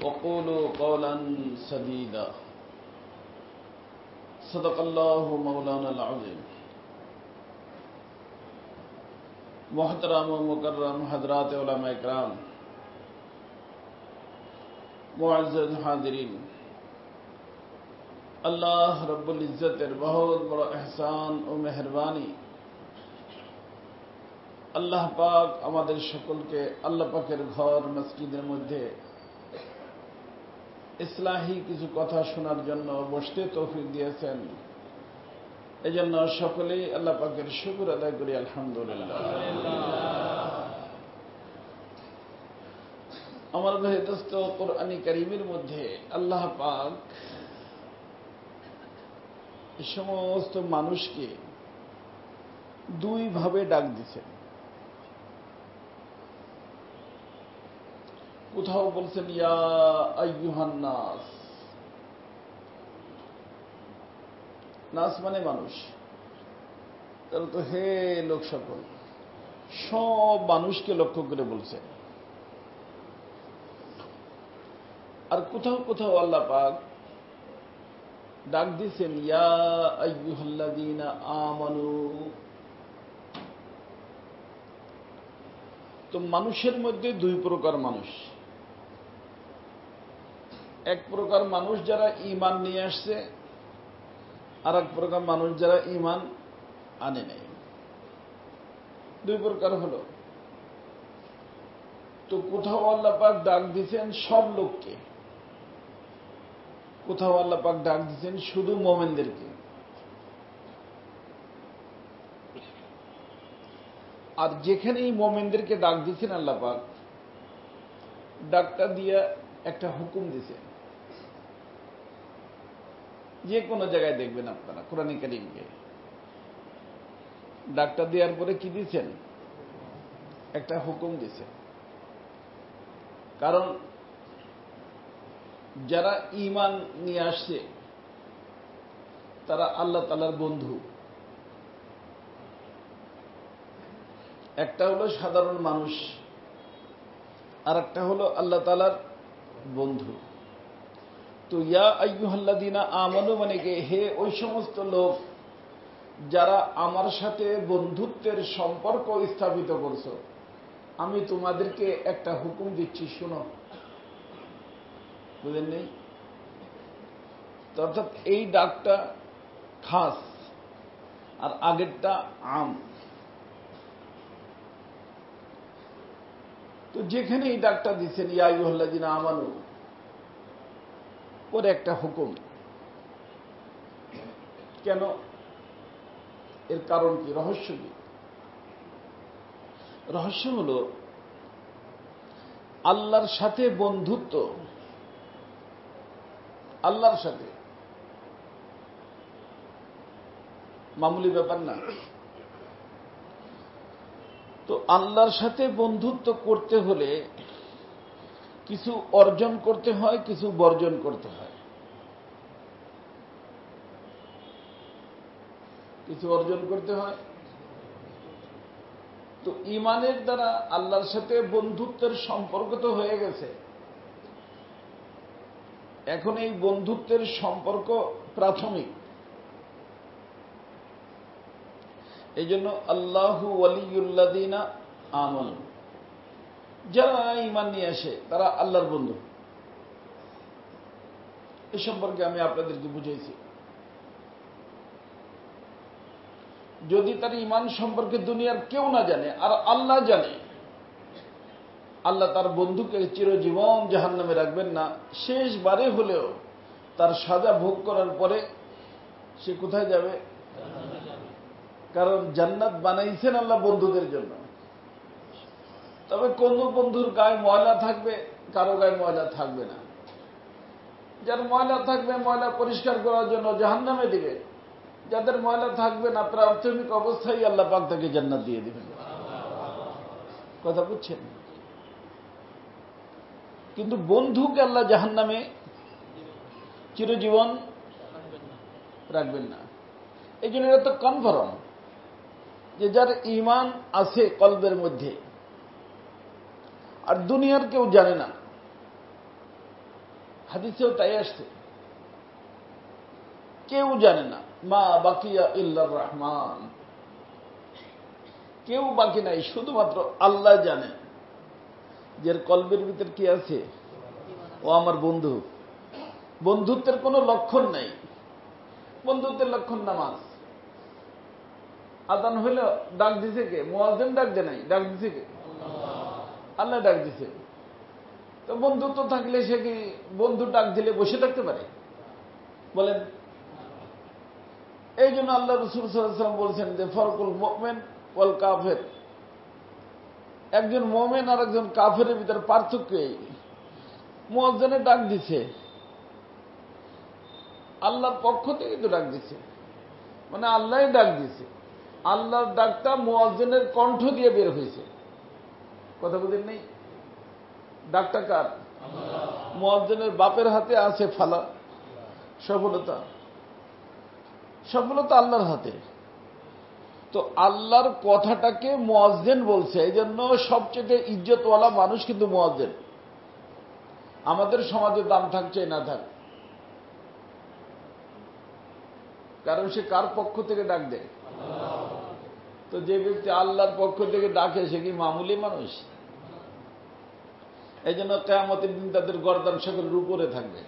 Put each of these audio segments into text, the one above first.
وقولوا قولا سديدا صدق الله مولانا العظيم محترم و مکرم حضرات علماء کرام معزز حاضرین আল্লাহ রব্বুল ইজ্জতের বহুত বড় ইহসান ও মেহেরবানি আল্লাহ পাক আমাদের সকলকে আল্লাহ পাকের ঘর মসজিদের মধ্যে ইসলাহি কিছু কথা শোনার জন্য বসতে তৌফিক দিয়েছেন। এজন্য সকলেই আল্লাহ পাকের শুকর আদায় করি আলহামদুলিল্লাহ। আমার ভাই দোস্ত, কোরআন কারীমের মধ্যে আল্লাহ পাক সমস্ত মানুষকে দুই ভাবে ডাক দিয়েছেন। কোথাও বলছেন ইয়া আইয়ুহান নাস, নাস মানে মানুষ, তাহলে তো হে লোক সকল, সব মানুষকে লক্ষ্য করে বলছেন। আর কোথাও কোথাও আল্লাহ পাক ডাক দিয়েছেন ইয়া আইয়ুহাল্লাযীনা আমানু। তো মানুষের মধ্যে দুই প্রকার মানুষ। এক প্রকার মানুষ যারা ঈমান নিয়ে আসছে, আর এক প্রকার মানুষ যারা ঈমান আনে নাই। দুই প্রকার হলো। তো কোথাও আল্লাহ পাক ডাক দিয়েছেন সব লোককে, কোথাও আল্লাহ পাক ডাক দিয়েছেন শুধু মুমিনদেরকে। আর যেখানেই মুমিনদেরকে ডাক দিয়েছেন আল্লাহ পাক, ডাকটা দিয়ে একটা হুকুম দিয়েছেন। যে কোনো জায়গায় দেখবেন আপনারা কোরআন কারীমকে ডাকটা দেওয়ার পরে কি দিয়েছেন? একটা হুকুম দিয়েছেন। কারণ যারা ঈমান নিয়ে আসছে তারা আল্লাহ তাআলার বন্ধু। একটা হলো সাধারণ মানুষ, আর একটা হলো আল্লাহ তাআলার বন্ধু। তো ইয়া আইয়ুহাল্লাযীনা আমানু মানে কি, হে ওই সমস্ত লোক যারা আমার সাথে বন্ধুত্বের সম্পর্ক স্থাপিত করছো, আমি তোমাদেরকে একটা হুকুম দিচ্ছি, শোনো। বুঝলেন নেই? অর্থাৎ এই ডাকটা খাস আর আগেরটা আম। তো যেখানে এই ডাকটা দিচ্ছেন ইয়া আইয়ুহাল্লাযীনা আমানু, ওর একটা হুকুম। কেন? এর কারণ কি? রহস্য কি? রহস্য হলো আল্লাহর সাথে বন্ধুত্ব, আল্লাহর সাথে মামুলি ব্যাপার না। তো আল্লাহর সাথে বন্ধুত্ব করতে হলে কিছু অর্জন করতে হয়, কিছু বর্জন করতে হয়। কিছু অর্জন করতে হয়। তো ঈমানের দ্বারা আল্লাহর সাথে বন্ধুত্বের সম্পর্ক তো হয়ে গেছে। এখন এই বন্ধুত্বের সম্পর্ক প্রাথমিক। এই জন্য আল্লাহু ওয়ালিয়ুল্লাযীনা আমানু, যারা ঈমান নিয়ে আসে তারা আল্লাহর বন্ধু। এ সম্পর্কে আমি আপনাদেরকে বুঝাইছি। যদি তার ঈমান সম্পর্কে দুনিয়ার কেউ না জানে আর আল্লাহ জানে, আল্লাহ তার বন্ধুকে চিরজীবন জাহান্নামে রাখবেন না। শেষবারে হলেও তার সাজা ভোগ করার পরে সে কোথায় যাবে? কারণ জান্নাত বানাইছেন আল্লাহ বন্ধুদের জন্য। তবে কোন বন্ধুর গায়ে ময়লা থাকবে, কারো গায়ে ময়লা থাকবে না। যার ময়লা থাকবে ময়লা পরিষ্কার করার জন্য জাহান্নামে দিবে, যাদের ময়লা থাকবে না প্রাথমিক অবস্থায় আল্লাহ পাক তাকে জান্নাত দিয়ে দিবেন। কথা বুঝছেন? কিন্তু বন্ধুকে আল্লাহ জাহান্নামে চিরজীবন রাখবেন না। এই জন্য এটা তো কনফার্ম যে যার ঈমান আছে কলবের মধ্যে আর দুনিয়ার কেউ জানে না, হাদিসেও তাই আসছে। কেউ জানে না, মা বাকিয়া ইল্লার রহমান, কেউ বাকি নাই, শুধুমাত্র আল্লাহ জানেন যে কলবের ভিতর কি আছে। ও আমার বন্ধু, বন্ধুত্বের কোনো লক্ষণ নাই। বন্ধুত্বের লক্ষণ নামাজ। আদান হইল, ডাক দিছে কে? মুয়াজ্জিন ডাক দেয় নাই, ডাক দিছে কে? আল্লাহ ডাক দিছে। তো বন্ধুত্ব থাকলে সে কি বন্ধু ডাক দিলে বসে থাকতে পারে? বলেন। এই জন্য আল্লাহ রাসূল সাল্লাল্লাহু আলাইহি ওয়াসাল্লাম বলছেন যে ফরকুল মুমিন ওয়াল কাফের, একজন মুমিন আর একজন কাফেরের ভিতর পার্থক্য এই, মুয়াজ্জিনে ডাক দিছে, আল্লাহর পক্ষ থেকে তো ডাক দিছে, মানে আল্লাহই ডাক দিছে। আল্লাহর ডাকটা মুয়াজ্জিনের কণ্ঠ দিয়ে বের হয়েছে। কথা বুঝেন নেই? ডাকটা কার? মুয়াজ্জিনের বাপের হাতে আছে ফালা, সফলতা। সফলতা আল্লাহর হাতে। তো আল্লাহর কথাটাকে মুয়াজ্জিন বলছে, এই জন্য সবচেয়ে ইজ্জতওয়ালা মানুষ কিন্তু মুয়াজ্জিন। আমাদের সমাজে দাম থাকছে না থাক, কারণ সে কার পক্ষ থেকে ডাক দেয়? তো যে ব্যক্তি আল্লাহর পক্ষ থেকে ডাকে সে কি মামুলি মানুষ? এই জন্য কিয়ামতের দিন তাদের গর্দান সকলের উপরে থাকবে।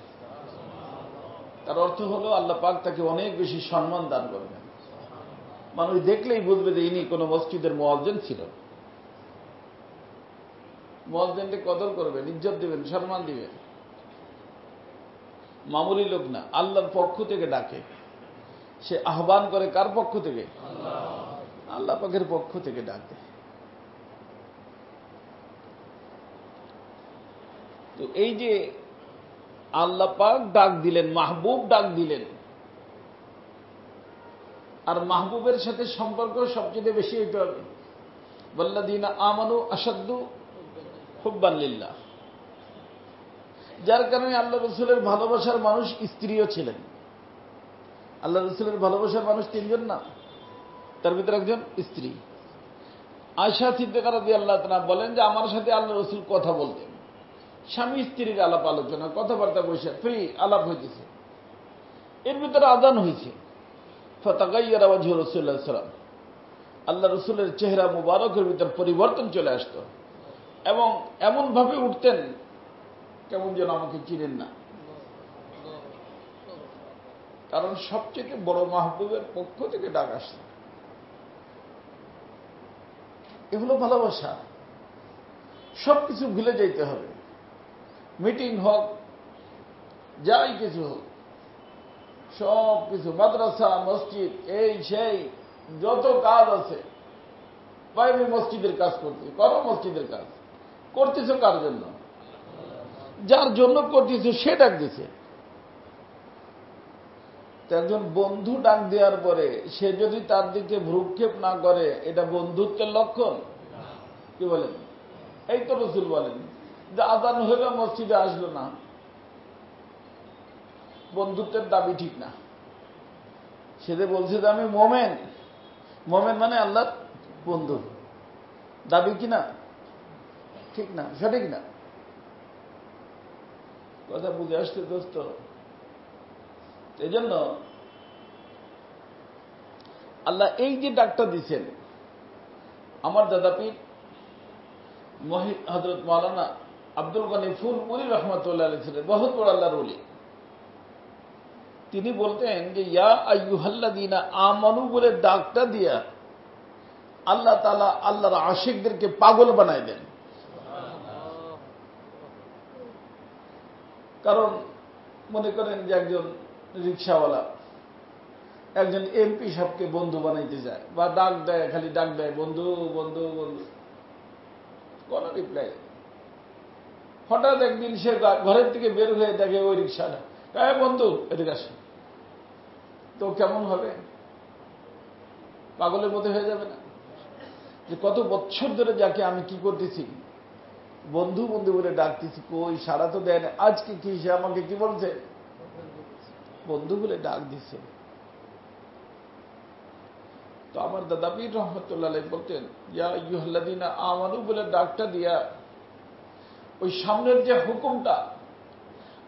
তার অর্থ হলো আল্লাহ পাক তাকে অনেক বেশি সম্মান দান করবেন। মানুষ দেখলেই বুঝবে যে ইনি কোন মসজিদের মুয়াজ্জিন ছিল। মুয়াজ্জিনকে কদর করবেন, ইজ্জত দিবেন, সম্মান দিবেন। মামুলি লোক না, আল্লাহর পক্ষ থেকে ডাকে। সে আহ্বান করে কার পক্ষ থেকে? আল্লাহ পাকের পক্ষ থেকে ডাকে। তো এই যে আল্লাহ পাক ডাক দিলেন, মাহবুব ডাক দিলেন, আর মাহবুবের সাথে সম্পর্ক সবচেয়ে বেশি হইতে হবে। ওয়াল্লাযীনা আমানু আশাদ্দু হুব্বান লিল্লাহ। যার কারণে আল্লাহ রাসূলের ভালোবাসার মানুষ স্ত্রীও ছিলেন। আল্লাহ রাসূলের ভালোবাসার মানুষ তিনজন না, তার ভিতরে একজন স্ত্রী। আয়েশা সিদ্দিকা রাদিয়াল্লাহু তাআলা বলেন যে আমার সাথে আল্লাহ রাসূল কথা বলতেন, স্বামী স্ত্রীর আলাপ আলোচনা, কথাবার্তা বসে ফ্রি আলাপ হইতেছে। এর ভিতরে আযান হয়েছে। ফাতাগায়্যারা ওয়াজহু রাসূলুল্লাহ সাল্লাল্লাহু আলাইহি ওয়াসাল্লাম, আল্লাহ রাসূলের চেহারা মুবারকের ভিতর পরিবর্তন চলে আসতো এবং এমন ভাবে উঠতেন কেমন যেন আমাকে চিনেন না। কারণ সবচেয়ে বড় মাহবুবের পক্ষ থেকে ডাক আসছে। এগুলো ভালোবাসা। সবকিছু ভুলে যেতে হবে। মিটিং হোক, যাই কিছু হোক, সব কিছু, মাদ্রাসা, মসজিদ, এই সেই যত কাজ আছে, আমি মসজিদের কাজ করছি, করো মসজিদের কাজ। করতেছ কার জন্য? যার জন্য করতেছ সে ডাক দিছে। একজন বন্ধু ডাক দেওয়ার পরে সে যদি তার দিকে ভ্রুক্ষেপ না করে, এটা বন্ধুত্বের লক্ষণ? কি বলেন? এই তো রাসূল বলেন যে আযান হইল মসজিদে আসলো না, বন্ধুত্বের দাবি ঠিক না। সে যে বলছে যে আমি মোমেন, মোমেন মানে আল্লাহর বন্ধু, দাবি কিনা? ঠিক না, সঠিক না। কথা বুঝে আসছে দোস্ত? এই জন্য আল্লাহ এই যে ডাকটা দিচ্ছেন, আমার দাদা পীর হযরত মাওলানা আব্দুল গনি ফুলপুরি রাহমাতুল্লাহ আলাইহি ছিলেন, বহুত বড় আল্লাহর ওলি। তিনি বলতেন যে ইয়া আইয়ুহাল্লাযীনা আমানু বলে ডাকটা দিয়া আল্লাহ তাআলা আল্লাহর আশিকদেরকে পাগল বানায় দেন। কারণ মনে করেন যে একজন রিকশাওয়ালা একজন এমপি সাহেবকে বন্ধু বানাইতে যায়, বা ডাক দেয়, খালি ডাক দেয় বন্ধু বন্ধু বন্ধু, কোন রিপ্লাই। হঠাৎ একদিন সে ঘরের থেকে বের হয়ে দেখে ওই রিকশাটা, বন্ধু এদিকে আসে, তো কেমন হবে? পাগলের মতো হয়ে যাবে না? যে কত বছর ধরে যাকে আমি কি করতেছি, বন্ধু বন্ধু বলে ডাকতেছি, কই সারা তো দেয় না। আজকে কি সে আমাকে কি বলছে? বন্ধু বলে ডাক দিছে। তো আমার দাদা পীর রহমতুল্লাহ আলাইহি বলতেন ইয়া আইয়ুহাল্লাযীনা আমানু বলে ডাকটা দিয়া ওই সামনের যে হুকুমটা,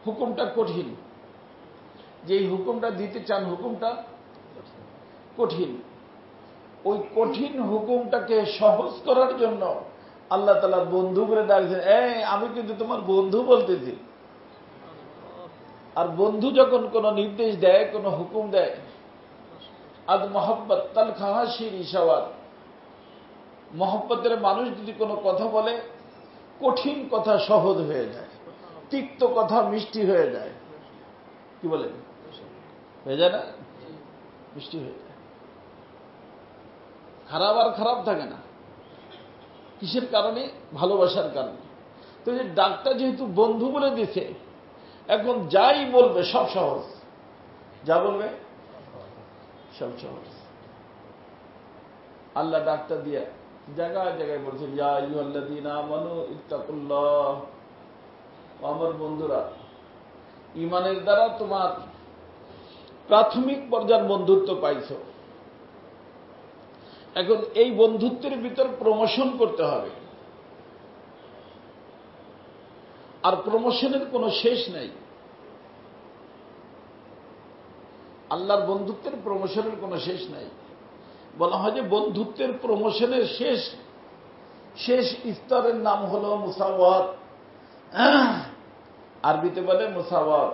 হুকুমটা কঠিন, যে হুকুমটা দিতে চান হুকুমটা কঠিন। ওই কঠিন হুকুমটাকে সহজ করার জন্য আল্লাহ তাআলা বন্ধু করে ডাকছেন, আমি কিন্তু তোমার বন্ধু বলতেছি। আর বন্ধু যখন কোনো নির্দেশ দেয়, কোনো হুকুম দেয়, আদ মোহাব্বত তাল খাহাসির ইশাওয়াত, মহব্বতের মানুষ যদি কোনো কথা বলে, কঠিন কথা সহজ হয়ে যায়, তিক্ত কথা মিষ্টি হয়ে যায়। কি বলেন, হয়ে যায় না? মিষ্টি হয়ে যায়। খারাপ আর খারাপ থাকে না। কিসের কারণে? ভালোবাসার কারণে। তো এই ডাকটা যেহেতু বন্ধু বলে দিছে, এখন যাই বলবে সব সহজ, যা বলবে সব সহজ। আল্লাহ ডাকটা দিয়ে জায়গায় জায়গায় বলছেন, ইয়া আইয়ুহাল্লাযীনা আমানু ইত্তাকুল্লাহ, আমার বন্ধুরা, ঈমানের দ্বারা তোমার প্রাথমিক পর্যায়ের বন্ধুত্ব পাইছো। এখন এই বন্ধুত্বের ভিতর প্রমোশন করতে হবে, আর প্রমোশনের কোনো শেষ নাই। আল্লাহর বন্ধুত্বের প্রমোশনের কোনো শেষ নাই। বলা হয় যে বন্ধুত্বের প্রমোশনের শেষ স্তরের নাম হল মুসাওয়াত। আরবিতে বলে মুসাওয়াত,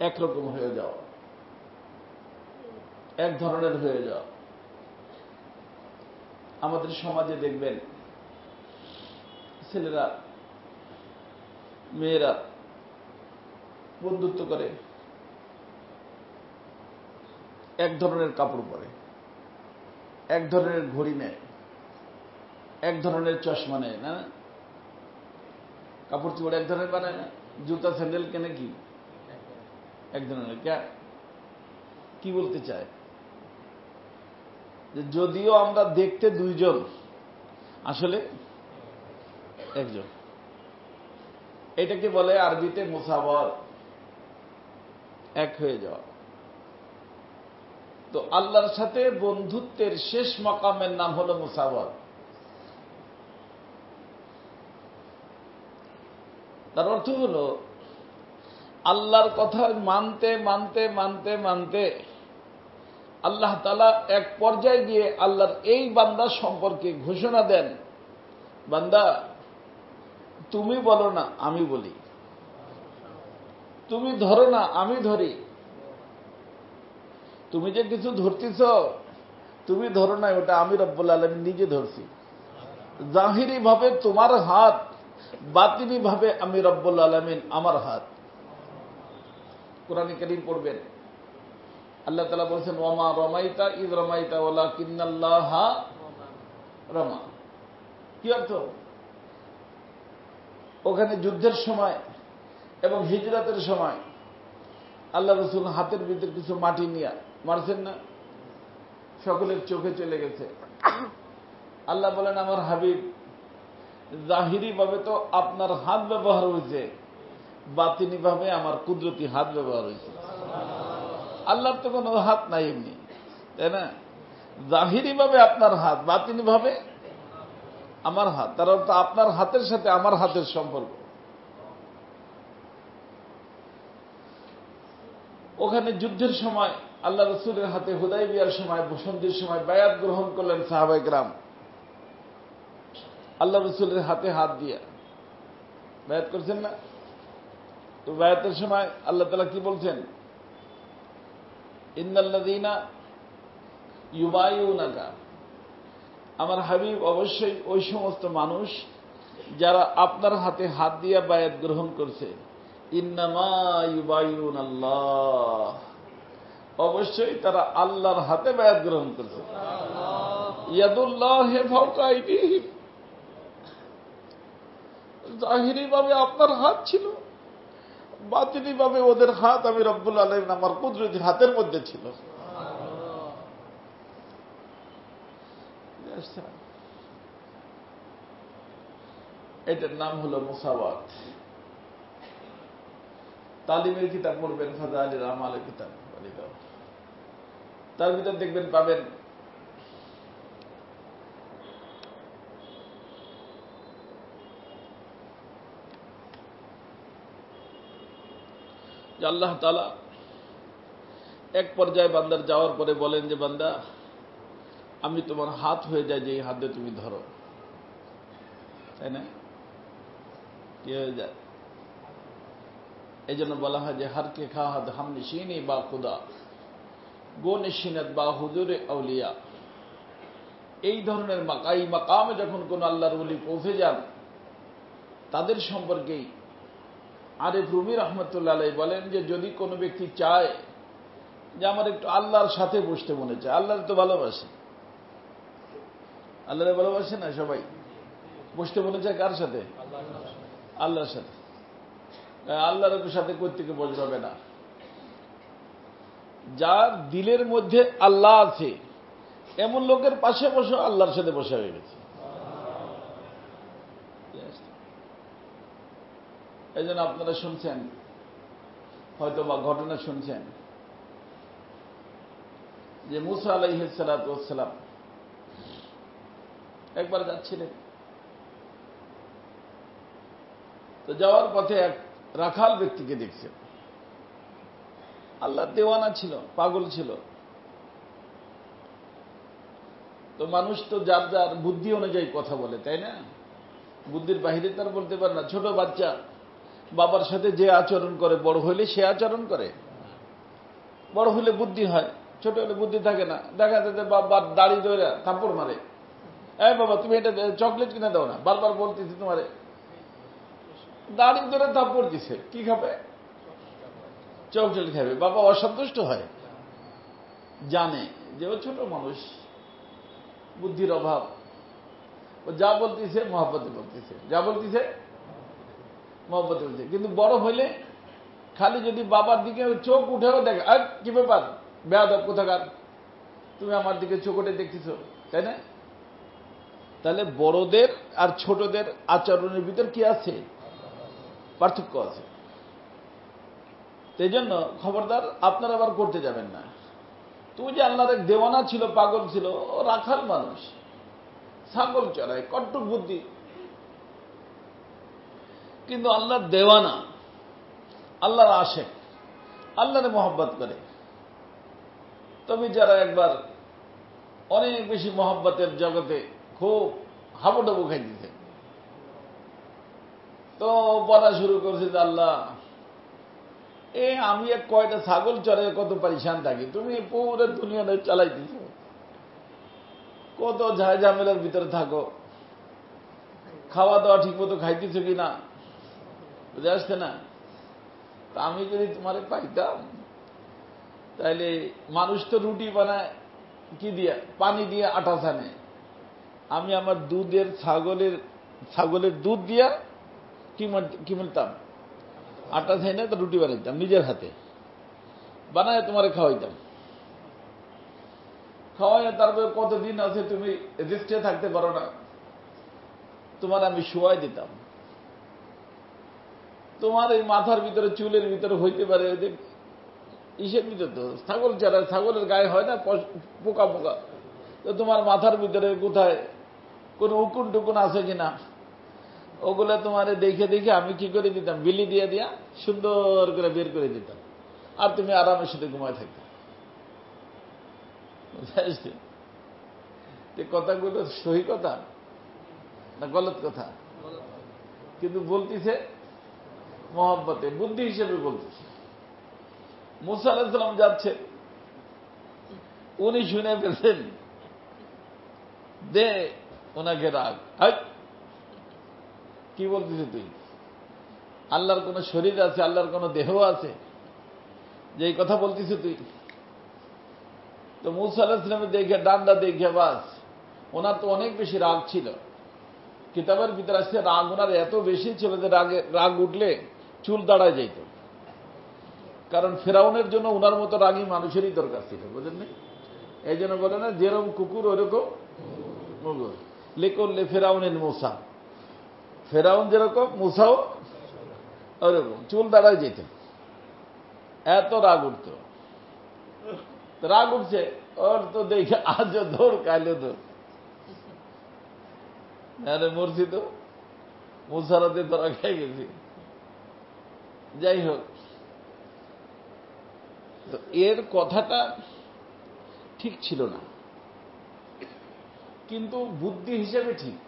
একরকম হয়ে যাওয়া, এক ধরনের হয়ে যাওয়া। আমাদের সমাজে দেখবেন ছেলেরা মেয়েরা বন্ধুত্ব করে, এক ধরনের কাপড় পরে, এক ধরনের ঘড়ি নেয়, এক ধরনের চশমা নেয় না? কাপড় চোপড় এক ধরনের বানায় না? জুতা স্যান্ডেল কেনে কি এক ধরনের? কি বলতে চায়? যে যদিও আমরা দেখতে দুইজন, আসলে একজন। এটাকে বলে আরবিতে মুসাওয়াত, এক হয়ে যাওয়া। তো আল্লাহর সাথে বন্ধুত্বের শেষ মাকামের নাম হল মুসাওয়াত। তার অর্থ হল আল্লাহর কথা মানতে মানতে মানতে মানতে আল্লাহ তাআলা এক পর্যায়ে গিয়ে আল্লাহর এই বান্দা সম্পর্কে ঘোষণা দেন, বান্দা তুমি বলো না আমি বলি, তুমি ধরো না আমি ধরি। তুমি যে কিছু ধরতেছ তুমি ধরো না, ওটা আমি রব্বুল আলামিন নিজে ধরছি। জাহিরি ভাবে তোমার হাত, বাতিনি ভাবে আমি রব্বুল আলামিন আমার হাত। কোরআনে কারীম পড়বেন, আল্লাহ তাআলা বলেছেন, ওয়ামা রমাইতা ইয রমাইতা ওয়ালাকিন্নাল্লাহা রমা। কি অর্থ? ওখানে যুদ্ধের সময় এবং হিজরতের সময় আল্লাহ রাসূল হাতের ভিতর কিছু মাটি নিয়ে মারছেন না? সকলের চোখে চলে গেছে। আল্লাহ বলেন, আমার হাবিব, জাহিরি ভাবে তো আপনার হাত ব্যবহার হয়েছে, বাতিনি ভাবে আমার কুদরতি হাত ব্যবহার হয়েছে। আল্লাহর তো কোনো হাত নাই এমনি, তাই না? জাহিরি ভাবে আপনার হাত, বাতিনি ভাবে আমার হাত। তার অর্থ আপনার হাতের সাথে আমার হাতের সম্পর্ক। ওখানে যুদ্ধের সময় আল্লাহ রাসূলের হাতে হুদায়বিয়ার সময়, সন্ধির সময় বায়াত গ্রহণ করলেন সাহাবায়ে কেরাম। আল্লাহ রাসূলের হাতে হাত দিয়ে বায়াত করছেন না? তো বায়াতের সময় আল্লাহ তাআলা কি বলছেন? ইন্নাল্লাযীনা ইউবাইউনাকা, আমার হাবিব অবশ্যই ওই সমস্ত মানুষ যারা আপনার হাতে হাত দিয়ে বায়াত গ্রহণ করছে। ইন্নামা ইউবাইউনাল্লাহ, অবশ্যই তারা আল্লাহর হাতে বায়াত গ্রহণ করছে। ইয়াদুল্লাহি ফাওকা আইদিহিম, জাহিরি ভাবে আপনার হাত ছিল, বাতিনি ভাবে ওদের হাত আমি রব্বুল আলামিন আমার কুদরতি হাতের মধ্যে ছিল। এটার নাম হলো মুসাওয়াত। তালিমের কিতাব পড়বেন, ফাযাইলুল আমালের কিতাব, তার ভিতর দেখবেন পাবেন যে আল্লাহ তাআলা এক পর্যায়ে বান্দার যাওয়ার পরে বলেন যে বান্দা, আমি তোমার হাত হয়ে যায় যে এই হাতে তুমি ধরো, তাই না? কি হয়ে যায়? এই জন্য বলা হয় যে হার কে খা হাত হাম নিশিনি বা খুদা গো নিশিনত বা হুজুরে আউলিয়া। এই ধরনের এই মাকামে যখন কোন আল্লাহর ওলি পৌঁছে যান, তাদের সম্পর্কেই আরিফ রুমি রহমতুল্লাহ আলাইহি বলেন যে যদি কোনো ব্যক্তি চায় যে আমার একটু আল্লাহর সাথে বসতে মনে চায়, আল্লাহর তো ভালোবাসে, আল্লাহরে ভালোবাসে না সবাই, বসতে মনে চায় কার সাথে? আল্লাহর সাথে। আল্লাহর সাথে কোত্থেকে বসবে না? যার দিলের মধ্যে আল্লাহ আছে এমন লোকের পাশে বসে আল্লাহর সাথে বসে হয়ে গেছে। এই জন্য আপনারা শুনছেন হয়তো বা ঘটনা শুনছেন যে মুসা আলাইহিস সালাতু ওয়াস সালাম একবার যাচ্ছিলেন, তো যাওয়ার পথে এক রাখাল ব্যক্তিকে দেখছেন। আল্লাহর দেওয়ানা ছিল, পাগল ছিল। তো মানুষ তো যার যার বুদ্ধি অনুযায়ী কথা বলে, তাই না? বুদ্ধির বাহিরে তার বলতে পারে না। ছোট বাচ্চা বাবার সাথে যে আচরণ করে বড় হইলে সে আচরণ করে, বড় হইলে বুদ্ধি হয়, ছোট হলে বুদ্ধি থাকে না। দেখা যাচ্ছে বাবার দাড়ি ধরে থাপ্পড় মারে, এই বাবা তুমি এটা চকলেট কিনে দাও না, বারবার বলতেছি তোমারে, দাড়ি ধরে থাপ্পড় দিছে, কি খাবে? চকলেট খাবে। বাবা অসন্তুষ্ট হয়, জানে যে ও ছোট মানুষ, বুদ্ধির অভাব, ও যা বলতেছে মহব্বতে বলতেছে, যা বলতেছে মহব্বতে বলতেছে। কিন্তু বড় হইলে খালি যদি বাবার দিকে চোখ উঠেও দেখে, আর কি ব্যাপার বেয়াদব কোথাকার, তুমি আমার দিকে চোখ উঠে দেখতেছ, তাই না? তাহলে বড়দের আর ছোটদের আচরণের ভিতর কি আছে? পার্থক্য আছে। এই জন্য খবরদার আপনারা আবার করতে যাবেন না। তুই যে আল্লাহর এক দেওয়ানা ছিল, পাগল ছিল, ও রাখাল মানুষ, ছাগল চড়ায়, কট্টর বুদ্ধি, কিন্তু আল্লাহর দেওয়ানা, আল্লাহর আশেক, আল্লাহরে মহব্বত করে। তবে যারা একবার অনেক বেশি মহব্বতের জগতে খুব হাবুডাবু খাই দিতে, তো বলা শুরু করছে যে আল্লাহ আমি এক কয়টা ছাগল চড়ে কত পরিশান থাকি, তুমি পুরো দুনিয়াটা চালাই দিছ, কত ঝাই ঝামেলার ভিতরে থাকো, খাওয়া দাওয়া ঠিক মতো খাইতেছ কিনা বুঝে আসছে না? তা আমি যদি তোমারে পাইতাম, তাইলে মানুষ তো রুটি বানায় কি দিয়া? পানি দিয়ে আটা ছানে। আমি আমার দুধের ছাগলের দুধ দিয়া কি মিলতাম? আটা ছাই না, তো রুটি বানাইতাম নিজের হাতে, বানায় তোমারে খাওয়াইতাম। খাওয়াইয়া তারপরে কতদিন আছে তুমি রেস্টে থাকতে পারো না, তোমার আমি শোয়াই দিতাম। তোমার এই মাথার ভিতরে চুলের ভিতরে হইতে পারে ইসের ভিতরে, তো ছাগল চারা, ছাগলের গায়ে হয় না পোকা পোকা, তো তোমার মাথার ভিতরে কোথায় কোন উকুন টুকুন আছে কিনা, ওগুলা তোমার দেখে দেখে আমি কি করে দিতাম, বিলি দিয়ে দিয়া সুন্দর করে বের করে দিতাম, আর তুমি আরামের সাথে ঘুমায় থাকতে। কথাগুলো সহি কথা না গলত কথা? কিন্তু বলতেছে মহব্বতে, বুদ্ধি হিসেবে বলতেছে। মুসা আলাইহিস সালাম যাচ্ছে, উনি শুনে ফেলছেন, দে ওনাকে রাগ। কি বলতেছে তুই? আল্লাহর কোন শরীর আছে, আল্লাহর কোন দেহ আছে যে এই কথা বলতেছে তুই? তো মুসা আলাইহিস সালামের দেখে, ডান্ডা দেখে, বাস ওনার তো অনেক বেশি রাগ ছিল। কিতাবের ভিতরে আসছে রাগ ওনার এত বেশি ছিল যে রাগ উঠলে চুল দাঁড়ায় যেত। কারণ ফেরাউনের জন্য ওনার মতো রাগী মানুষেরই দরকার ছিল, বুঝলেন? এই জন্য বলে না, যেরকম কুকুর ওইরকম লিকল্লে ফেরাউনের মুসা, ফেরাউন যেরকম মুসাও ওইরকম, চুল দাঁড়ায় যেত, এত রাগ উঠত। রাগ উঠছে ওর, তো দেখে আজও দৌড় কাইলে দৌড়, আরে মরছি তো, মুসারাতে তোরা খেয়ে গেছি। যাই হোক, তো এর কথাটা ঠিক ছিল না, কিন্তু বুদ্ধি হিসেবে ঠিক,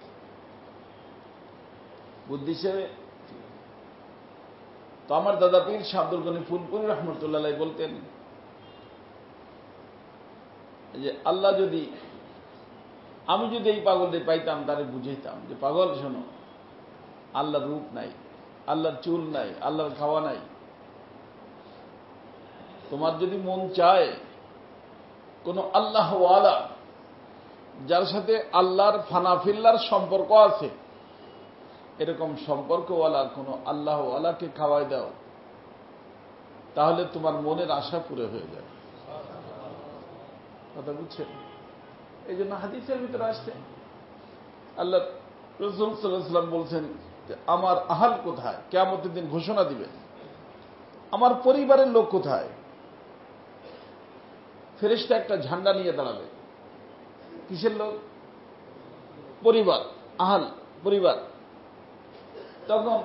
বুদ্ধি হিসেবে। তো আমার দাদা পীর শাহ আব্দুল গনি ফুলপুরি রহমতুল্লাহ আলাইহি বলতেন যে আল্লাহ যদি, আমি যদি এই পাগলদের পাইতাম তারে বুঝাইতাম যে পাগল শোনো, আল্লাহর রূপ নাই, আল্লাহর চুল নাই, আল্লাহর খাওয়া নাই। তোমার যদি মন চায় কোন আল্লাহওয়ালা যার সাথে আল্লাহর ফানাফিল্লার সম্পর্ক আছে, এরকম সম্পর্কওয়ালা কোন আল্লাহওয়ালাকে খাওয়াই দাও, তাহলে তোমার মনের আশা পুরো হয়ে যাবে। কথা বুঝছেন? এই জন্য হাদিসের ভিতরে আসছে আল্লাহ রাসূল সাল্লাল্লাহু আলাইহি ওয়াসাল্লাম বলছেন যে আমার আহাল কোথায়, কিয়ামতের দিন ঘোষণা দিবেন, আমার পরিবারের লোক কোথায়। ফেরেশতা একটা ঝান্ডা নিয়ে দাঁড়াবে। কিসের লোক? পরিবার, আহাল, পরিবার। তখন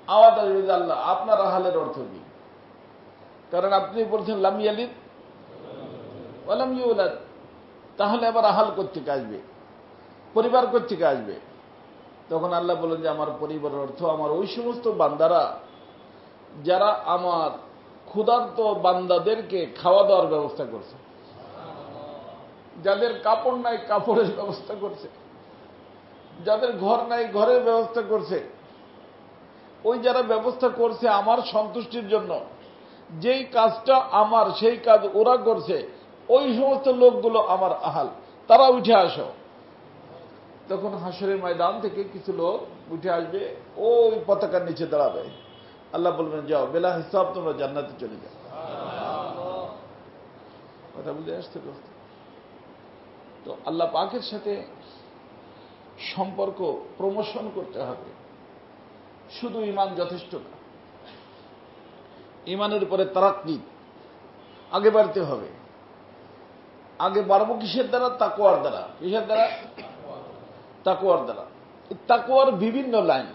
আওয়াজ আসবে যে আল্লাহ আপনার আহালের অর্থ কি? কারণ আপনি বলছেন লাম ইয়ালিদ ওয়া লাম ইউলাদ, তাহলে আবার আহাল কোত্থেকে আসবে, পরিবার কোত্থেকে আসবে? তখন আল্লাহ বলেন যে আমার পরিবারের অর্থ আমার ওই সমস্ত বান্দারা যারা আমার ক্ষুধার্ত বান্দাদেরকে খাওয়া দাওয়ার ব্যবস্থা করছে, যাদের কাপড় নাই কাপড়ের ব্যবস্থা করছে, যাদের ঘর নাই ঘরের ব্যবস্থা করছে। ওই যারা ব্যবস্থা করছে আমার সন্তুষ্টির জন্য, যেই কাজটা আমার সেই কাজ ওরা করছে, ওই সমস্ত লোকগুলো আমার আহাল, তারা উঠে আসো। তখন হাসরের ময়দান থেকে কিছু লোক উঠে আসবে, ওই পতাকার নিচে দাঁড়াবে। আল্লাহ বলবেন যাও বেলা হিসাব তোমরা জান্নাতে চলে যাও। কথা বুঝে আসতে করতে। তো আল্লাহ পাকের সাথে সম্পর্ক প্রমোশন করতে হবে, শুধু ঈমান যথেষ্ট না, ঈমানের উপরে তারাক্কি, আগে বাড়তে হবে। আগে বাড়বো কিসের দ্বারা? তাকওয়ার দ্বারা। কিসের দ্বারা? তাকওয়ার দ্বারা। তাকওয়ার বিভিন্ন লাইন,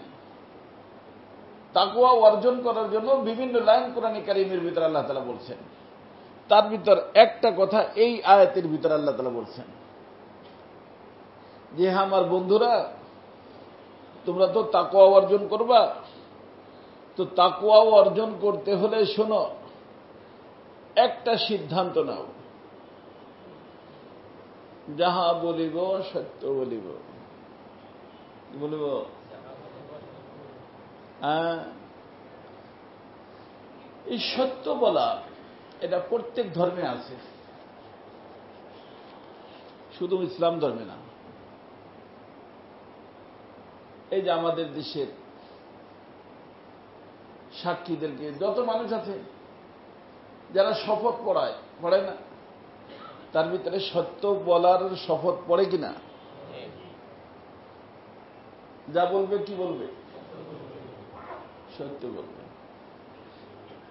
তাকওয়া অর্জন করার জন্য বিভিন্ন লাইন কোরআন কারীমের ভিতরে আল্লাহ তাআলা বলছেন। তার ভিতর একটা কথা এই আয়াতের ভিতরে আল্লাহ তাআলা বলছেন যে আমার বন্ধুরা তোমরা তো তাকওয়া অর্জন করবা, তো তাকওয়া অর্জন করতে হলে শোনো, একটা সিদ্ধান্ত নাও, যাহা বলিব সত্য বলিব। বলিব এই সত্য বলা, এটা প্রত্যেক ধর্মে আছে, শুধু ইসলাম ধর্মে না। এই যে আমাদের দেশের সাক্ষীদেরকে যত মানুষ আছে যারা শপথ পড়ায় না, তার ভিতরে সত্য বলার শপথ পড়ে কিনা? যা বলবে কি বলবে? সত্য বলবে।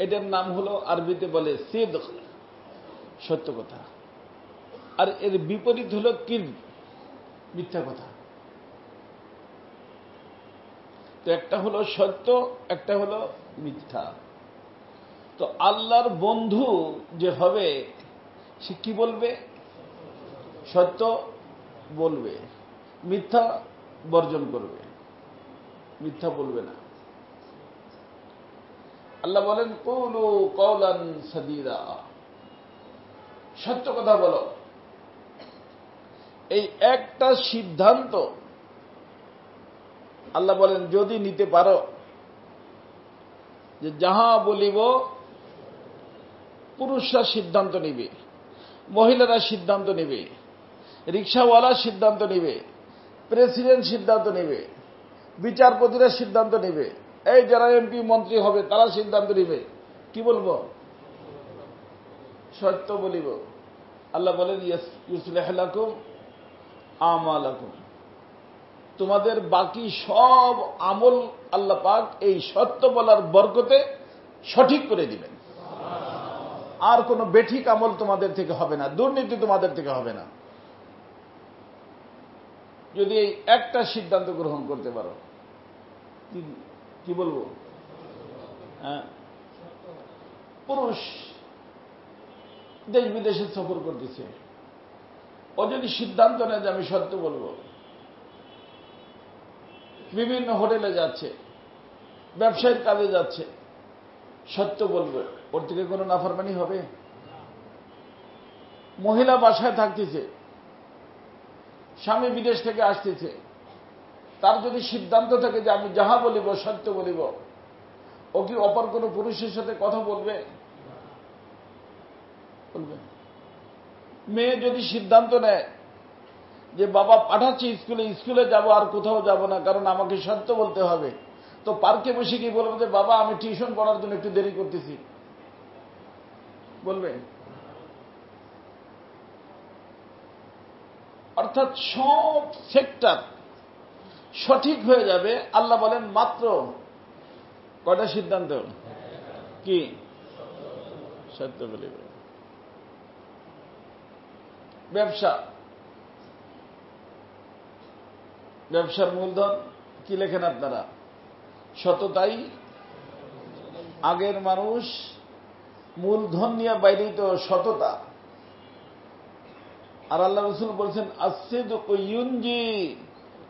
এটার নাম হলো, আরবিতে বলে সিদক, সত্য কথা। আর এর বিপরীত হলো কিযব, মিথ্যা কথা। তো একটা হলো সত্য, একটা হলো মিথ্যা। তো আল্লাহর বন্ধু যে হবে সে কি বলবে? সত্য বলবে, মিথ্যা বর্জন করবে, মিথ্যা বলবে না। আল্লাহ বলেন কুলু কওলান সাদীদা, সত্য কথা বলো। এই একটা সিদ্ধান্ত আল্লাহ বলেন যদি নিতে পারো, যে যাহা বলিব, পুরুষরা সিদ্ধান্ত নিবে, মহিলারা সিদ্ধান্ত নিবে, রিক্সাওয়ালা সিদ্ধান্ত নিবে, প্রেসিডেন্ট সিদ্ধান্ত নিবে, বিচারপতিরা সিদ্ধান্ত নিবে, এই যারা এমপি মন্ত্রী হবে তারা সিদ্ধান্ত নিবে। কি বলবো? সত্য বলিব। আল্লাহ বলেন ইউসলিহ লাকুম আমালাকুম, তোমাদের বাকি সব আমল আল্লাহ পাক এই সত্য বলার বরকতে সঠিক করে দিবেন। আর কোনো বেঠিক আমল তোমাদের থেকে হবে না, দুর্নীতি তোমাদের থেকে হবে না, যদি এই একটা সিদ্ধান্ত গ্রহণ করতে পারো। কি বলবো? পুরুষ দেশ বিদেশে সফর করতেছে, ও যদি সিদ্ধান্ত নেয় যে আমি সত্য বলবো, বিভিন্ন হোটেলে যাচ্ছে, ব্যবসায়ের কাজে যাচ্ছে, সত্য বলবে, ওর থেকে কোনো নাফরমানি হবে? মহিলা বাসায় থাকতেছে, স্বামী বিদেশ থেকে আসতেছে, তার যদি সিদ্ধান্ত থাকে যে আমি যাহা বলিব সত্য বলিব, ও কি অপর কোনো পুরুষের সাথে কথা বলবে? বলবে। মেয়ে যদি সিদ্ধান্ত নেয় যে বাবা পাঠাচ্ছি স্কুলে, স্কুলে যাব আর কোথাও যাব না, কারণ আমাকে সত্য বলতে হবে, তো পার্কে বসে কি বলবে যে বাবা আমি টিউশন পড়ার জন্য একটু দেরি করতেছি? বলবে? অর্থাৎ সব সেক্টর সঠিক হয়ে যাবে। আল্লাহ বলেন মাত্র কয়টা সিদ্ধান্ত? কি? সত্য বলিবে। ব্যবসা, ব্যবসার মূলধন কি লেখেন আপনারা? সততাই। আগের মানুষ মূলধন নিয়ে বাইরেই তো সততা। আর আল্লাহ রাসূল বলছেন আসসিদকু ইউনজি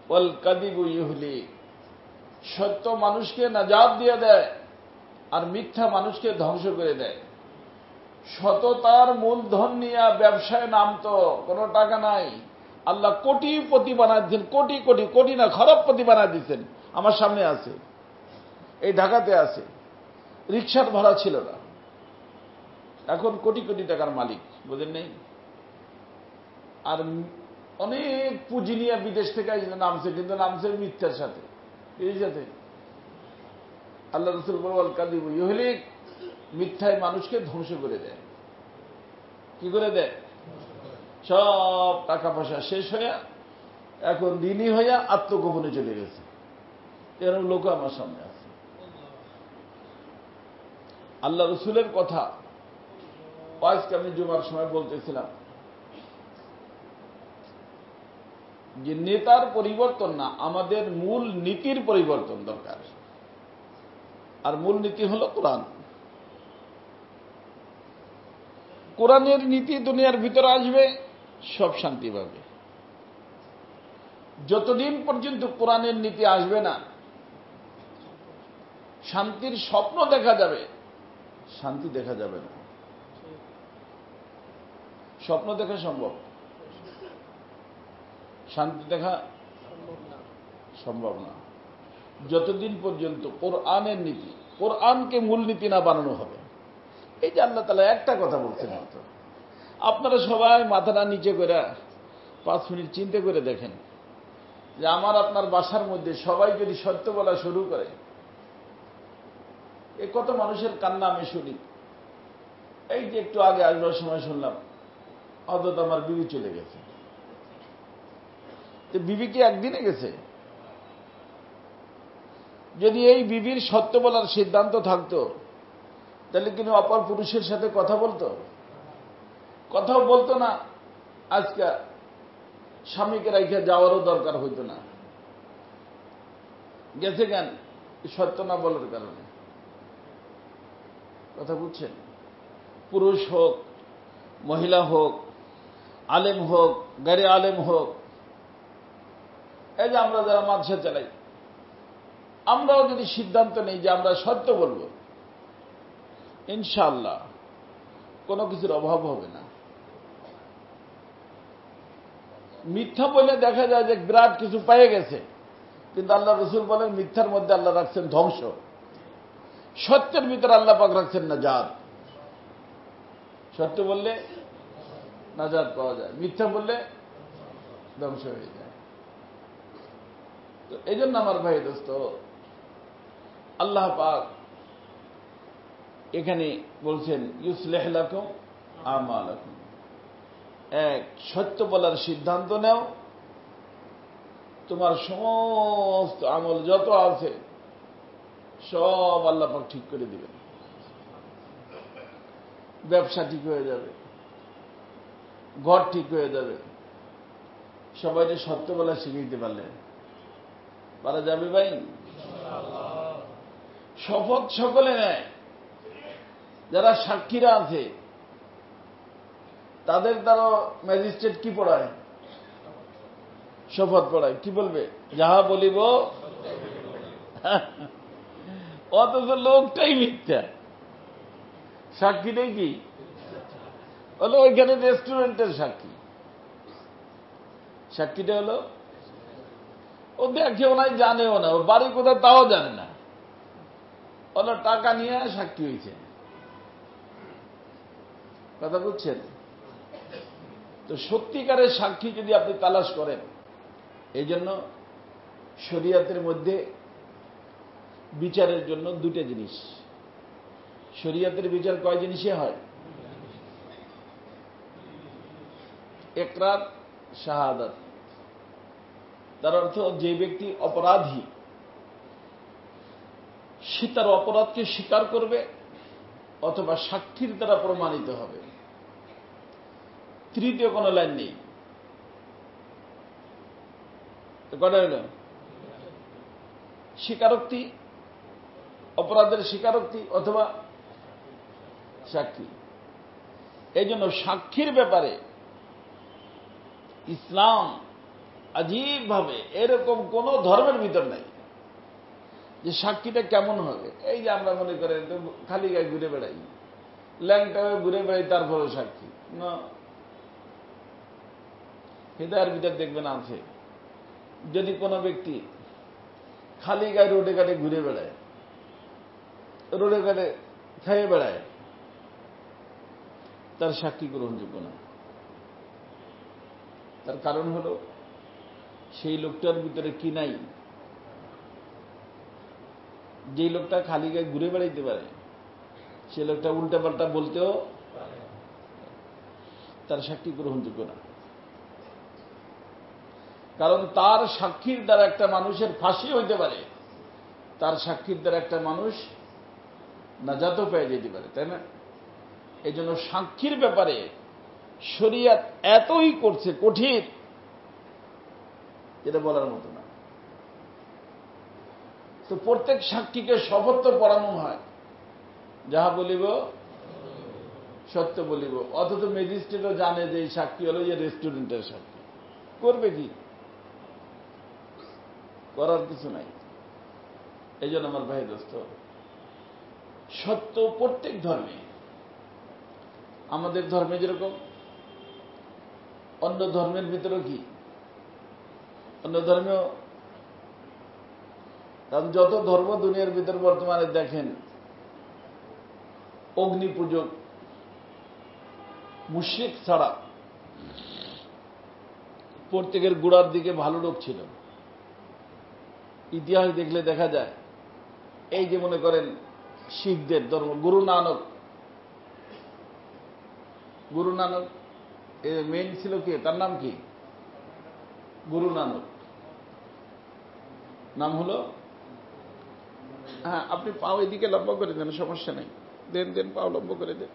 ওয়াল কাযিবু ইউহলিক। সত্য মানুষকে নাজাত দিয়ে দেয় আর মিথ্যা মানুষকে ধ্বংস করে দেয়। সততার মূলধন নিয়ে ব্যবসায় নামতো, কোনো টাকা নাই, আল্লাহ কোটিপতি বানায় দিচ্ছেন, কোটি কোটি, কোটি না খরবপতি বানায় দিচ্ছেন। আমার সামনে আছে, এই ঢাকাতে আছে, রিকশার ভাড়া ছিল না, এখন কোটি কোটি টাকার মালিক, বুঝেন নেই? আর অনেক পুঁজি নিয়ে বিদেশ থেকে নামছে, কিন্তু নামছে মিথ্যার সাথে। এই সাথে আল্লাহ রাসূল বলেন কাযিবু ইউহলিক, মিথ্যায় মানুষকে ধ্বংস করে দেয়। কি করে দেয়? সব টাকা পয়সা শেষ হইয়া এখন ঋণী হইয়া আত্মগোপনে চলে গেছে। এরকম লোক আমার সামনে আছে। আল্লাহ রাসূলের কথা আজকে আমি জুমার সময় বলতেছিলাম যে নেতার পরিবর্তন না, আমাদের মূল নীতির পরিবর্তন দরকার। আর মূল নীতি হল কোরআন। কোরআনের নীতি দুনিয়ার ভিতরে আসবে, সব শান্তি পাবে। যতদিন পর্যন্ত কোরআনের নীতি আসবে না, শান্তির স্বপ্ন দেখা যাবে, শান্তি দেখা যাবে না। স্বপ্ন দেখা সম্ভব, শান্তি দেখা সম্ভব না যতদিন পর্যন্ত কোরআনের নীতি, কোরআনকে মূলনীতি না বানানো হবে। এই যে আল্লাহ তাআলা একটা কথা বলছেন, আপনারা সবাই মাথাটা নিচে করে 5 মিনিট চিন্তা করে দেখেন যে আমার আপনার বাসার মধ্যে সবাই যদি সত্য বলা শুরু করে, এ কত মানুষের কান্না আমি শুনি। এই যে একটু আগে আসবার সময় শুনলাম অন্তত আমার বিবি চলে গেছে। বিবি কি একদিনে গেছে? যদি এই বিবির সত্য বলার সিদ্ধান্ত থাকতো, তাহলে কিন্তু অপর পুরুষের সাথে কথা বলতো? কথাও বলতো না। আজকে স্বামীকে রাইখা যাওয়ারও দরকার হইতো না। গেছে কেন? সত্য না বলার কারণে। কথা বুঝছেন? পুরুষ হোক, মহিলা হোক, আলেম হোক, গায়রে আলেম হোক, এই যে আমরা যারা মাদ্রাসা চালাই, আমরাও যদি সিদ্ধান্ত নেই যে আমরা সত্য বলবো, ইনশাআল্লাহ কোনো কিছুর অভাব হবে না। মিথ্যা বলে দেখা যায় যে বিরাট কিছু পেয়ে গেছে, কিন্তু আল্লাহ রাসূল বলেন মিথ্যার মধ্যে আল্লাহ রাখছেন ধ্বংস, সত্যের ভিতরে আল্লাহ পাক রাখছেন নাজাত। সত্য বললে নাজাত পাওয়া যায়, মিথ্যা বললে ধ্বংস হয়ে যায়। তো এই জন্য আমার ভাই দোস্ত, আল্লাহ পাক এখানে বলছেন ইউসলিহ লাকুম আমালাকুম, এক সত্য বলার সিদ্ধান্ত নাও, তোমার সমস্ত আমল যত আছে সব আল্লাহ পাক ঠিক করে দিবেন। ব্যবসা ঠিক হয়ে যাবে, ঘর ঠিক হয়ে যাবে। সবাই যে সত্য বলা শিখাইতে পারলে পারা যাবে ভাই? শপথ সকলে নেয়, যারা সাক্ষীরা আছে তাদের দ্বারা ম্যাজিস্ট্রেট কি পড়ায়? শপথ পড়ায়। কি বলবে? যাহা বলিব অথচ লোকটাই মিথ্যা, সাক্ষীটাই কি হলো ওইখানে রেস্টুরেন্টের সাক্ষী। সাক্ষীটা হলো ও দেখেও নাই, জানেও না, ও বাড়ি কোথায় তাও জানে না, ওরা টাকা নিয়ে সাক্ষী হয়েছে। কথা বুঝছেন? তো সত্যিকারের সাক্ষী যদি আপনি তালাশ করেন, এই জন্য শরিয়াতের মধ্যে বিচারের জন্য দুটো জিনিস। শরিয়াতের বিচার কয় জিনিসে হয়? ইকরার, শাহাদাত। তার অর্থ যে ব্যক্তি অপরাধী সে তার অপরাধকে স্বীকার করবে অথবা সাক্ষীর দ্বারা প্রমাণিত হবে। তৃতীয় কোনো লাইন নেই। কটা হল? স্বীকারোক্তি, অপরাধের স্বীকারোক্তি অথবা সাক্ষী। এই জন্য সাক্ষীর ব্যাপারে ইসলাম আজীব ভাবে, এরকম কোন ধর্মের ভিতর নাই যে সাক্ষীটা কেমন হবে। এই যে আমরা মনে করেন খালি গায়ে ঘুরে বেড়াই, ল্যাংটা হয়ে ঘুরে বেড়াই, তারপরে সাক্ষী না। হৃদয়ের ভিতর দেখবেন আছে, যদি কোনো ব্যক্তি খালি গায়ে রোডে ঘাটে ঘুরে বেড়ায়, রোডে ঘাটে খেয়ে বেড়ায়, তার সাক্ষী গ্রহণযোগ্য না। তার কারণ হল সেই লোকটার ভিতরে কি নাই? যে লোকটা খালি গায়ে ঘুরে বেড়াইতে পারে, সে লোকটা উল্টাপাল্টা বলতেও তার সাক্ষী গ্রহণযোগ্য না। কারণ তার সাক্ষীর দ্বারা একটা মানুষের ফাঁসি হইতে পারে, তার সাক্ষীর দ্বারা একটা মানুষ নাজাতও পেয়ে যেতে পারে, তাই না? এই জন্য সাক্ষীর ব্যাপারে শরিয়াত এতই করছে কঠিন, যেটা বলার মতো না। তো প্রত্যেক সাক্ষীকে শপথ তো পড়ানো হয়, যাহা বলিব সত্য বলিব। অথচ ম্যাজিস্ট্রেটও জানে যে এই সাক্ষী হলো যে রেস্টুরেন্টের সাক্ষী। করবে কি? করার কিছু নাই। এই জন্য আমার ভাই দোস্ত, সত্য প্রত্যেক ধর্মে, আমাদের ধর্মে যেরকম অন্য ধর্মের ভিতরেও কি, অন্য ধর্মেও, কারণ যত ধর্ম দুনিয়ার ভিতর বর্তমানে দেখেন, অগ্নি পূজক মুশরিক ছাড়া প্রত্যেকের গোড়ার দিকে ভালো লোক ছিল। ইতিহাস দেখলে দেখা যায়, এই যে মনে করেন শিখদের ধর্ম, গুরু নানক মেইন ছিল কে? তার নাম কি? গুরু নানক। নাম হলো, হ্যাঁ, আপনি পাও এদিকে লম্বা করে দেন, সমস্যা নেই, দেন পাও লম্বা করে দেন।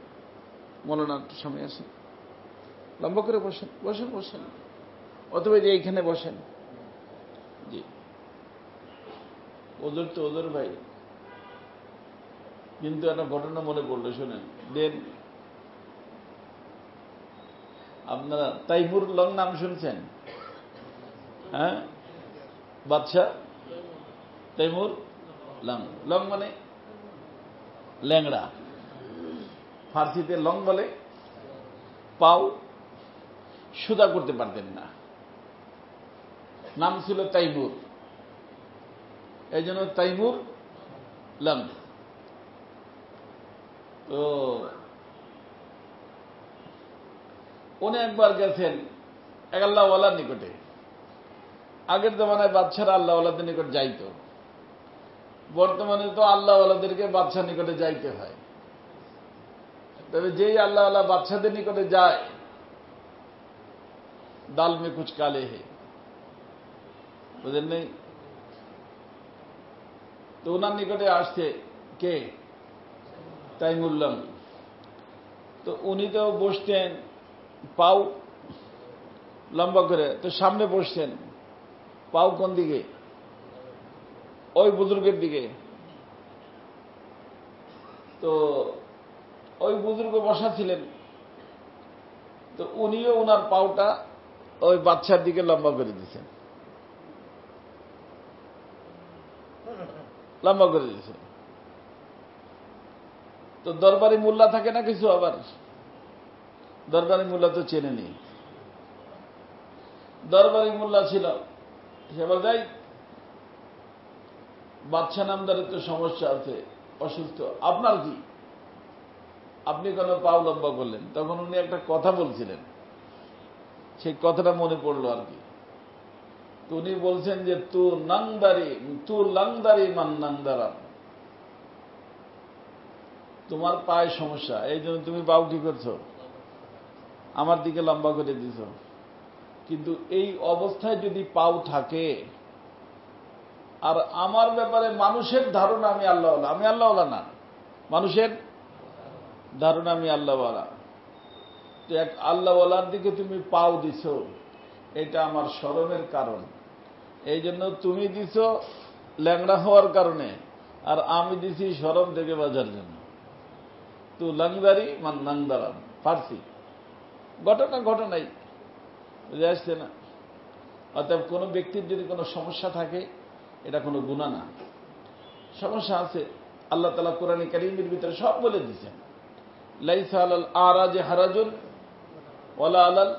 মৌলানা একটু সামনে আসেন, লম্বা করে বসেন, বসেন, অথবা যে এইখানে বসেন। জি, ওদের তো ওদের ভাই। কিন্তু একটা ঘটনা মনে পড়লো, শোনেন। দেন, আপনারা তাইমুর লং নাম শুনছেন? হ্যাঁ, বাদশাহ তাইমুর লং। লং মানে ল্যাংড়া, ফার্সিতে লং বলে। পাও সুদা করতে পারতেন না, নাম ছিল তাইমুর, এই জন্য তাইমুর লং। তো উনি একবার গেছেন এক আল্লাহওয়ালার নিকটে। আগের জমানায় বাদশারা আল্লাহওয়ালাদের নিকট যাইত, বর্তমানে তো আল্লাহওয়ালাদেরকে বাদশার নিকটে যাইতে হয়। তবে যেই আল্লাহওয়ালা বাদশাদের নিকটে যায়, দাল মে কুছ কালে হে, বুঝেন নেই? তো ওনার নিকটে আসছে কে? তাইমুল্লাহ। তো উনি তো বসতেন পাও লম্বা করে, তো সামনে বসছেন, পাও কোন দিকে? ওই বুজুর্গের দিকে। তো ওই বুজুর্গ বসা ছিলেন, তো উনিও ওনার পাওটা ওই বাচ্চার দিকে লম্বা করে দিয়েছেন, লম্বা করে দিয়েছেন। তো দরবারি মোল্লা থাকে না কিছু, আবার দরবারি মোল্লা তো চেনে নি, দরবারি মোল্লা ছিল, সেবার যাই বাচ্চা নামদারের তো সমস্যা আছে, অসুস্থ, আপনার কি, আপনি কেন পাও লম্বা করলেন? তখন উনি একটা কথা বলছিলেন, সেই কথাটা মনে পড়লো আর কি। তো উনি বলছেন যে তু লাংদারি মান নাংদারাম, তোমার পায়ে সমস্যা, এই জন্য তুমি পাও কি করছো, আমার দিকে লম্বা করে দিছ। কিন্তু এই অবস্থায় যদি পাও থাকে, আর আমার ব্যাপারে মানুষের ধারণা আমি আল্লাহওয়ালা, আমি আল্লাহওয়ালা না, মানুষের ধারণা আমি আল্লাহওয়ালা, তো এক আল্লাহওয়ালার দিকে তুমি পাও দিছ, এটা আমার শরমের কারণ। এই জন্য তুমি দিছ ল্যাংড়া হওয়ার কারণে, আর আমি দিছি শরম থেকে বাঁচার জন্য। তো লাংদারি মান নাংদারাম, ফার্সি ঘটনাই বুঝে আসছে না। অর্থাৎ কোন ব্যক্তির যদি কোনো সমস্যা থাকে, এটা কোনো গুনাহ না। সমস্যা আছে, আল্লাহ তাআলা কোরআনে কারীমের ভিতরে সব বলে দিয়েছেন, লাইসা আলাল আরাজে হারাজুন ওয়ালা আলাল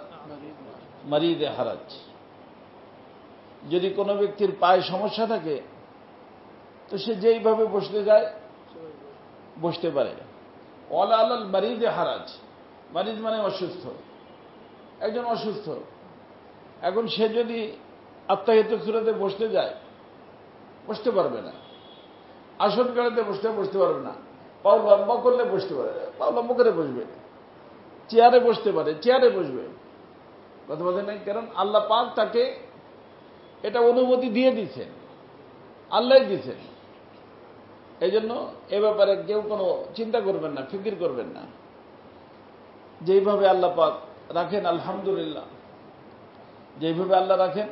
মারিদে হারাজ। যদি কোনো ব্যক্তির পায়ে সমস্যা থাকে, তো সে যেইভাবে বসতে যায় বসতে পারে। ওয়ালা আলাল মারিদে হারাজ, মারিদ মানে অসুস্থ, একজন অসুস্থ, এখন সে যদি আত্মাহিত সুরাতে বসতে যায় বসতে পারবে না, আসন কাড়াতে বসতে পারবে না, পাও লম্বা করলে বসতে পারে, পাও লম্বা করে বসবে, চেয়ারে বসতে পারে, চেয়ারে বসবে, কথা বলতে নাই। কারণ আল্লাহ পাক তাকে এটা অনুমতি দিয়ে দিচ্ছেন, আল্লাহ দিচ্ছেন। এই জন্য এ ব্যাপারে কেউ কোনো চিন্তা করবেন না, ফিকির করবেন না। যেইভাবে আল্লাহ পাক রাখেন আলহামদুলিল্লাহ, যেইভাবে আল্লাহ রাখেন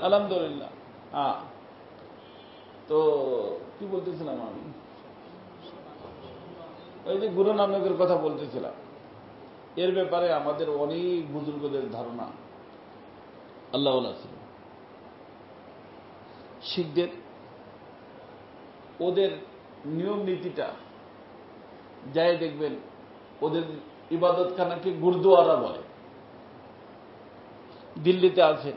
আলহামদুলিল্লাহ। হ্যাঁ, তো কি বলতেছিলাম আমি, ওই যে গুরু নানকের কথা বলতেছিলাম। এর ব্যাপারে আমাদের অনেক বুজুর্গদের ধারণা আল্লাহ ছিল। শিখদের ওদের নিয়ম নীতিটা যাই দেখবেন, ওদের ইবাদতখানাকে গুরুদুয়ারা বলে। দিল্লিতে আছে,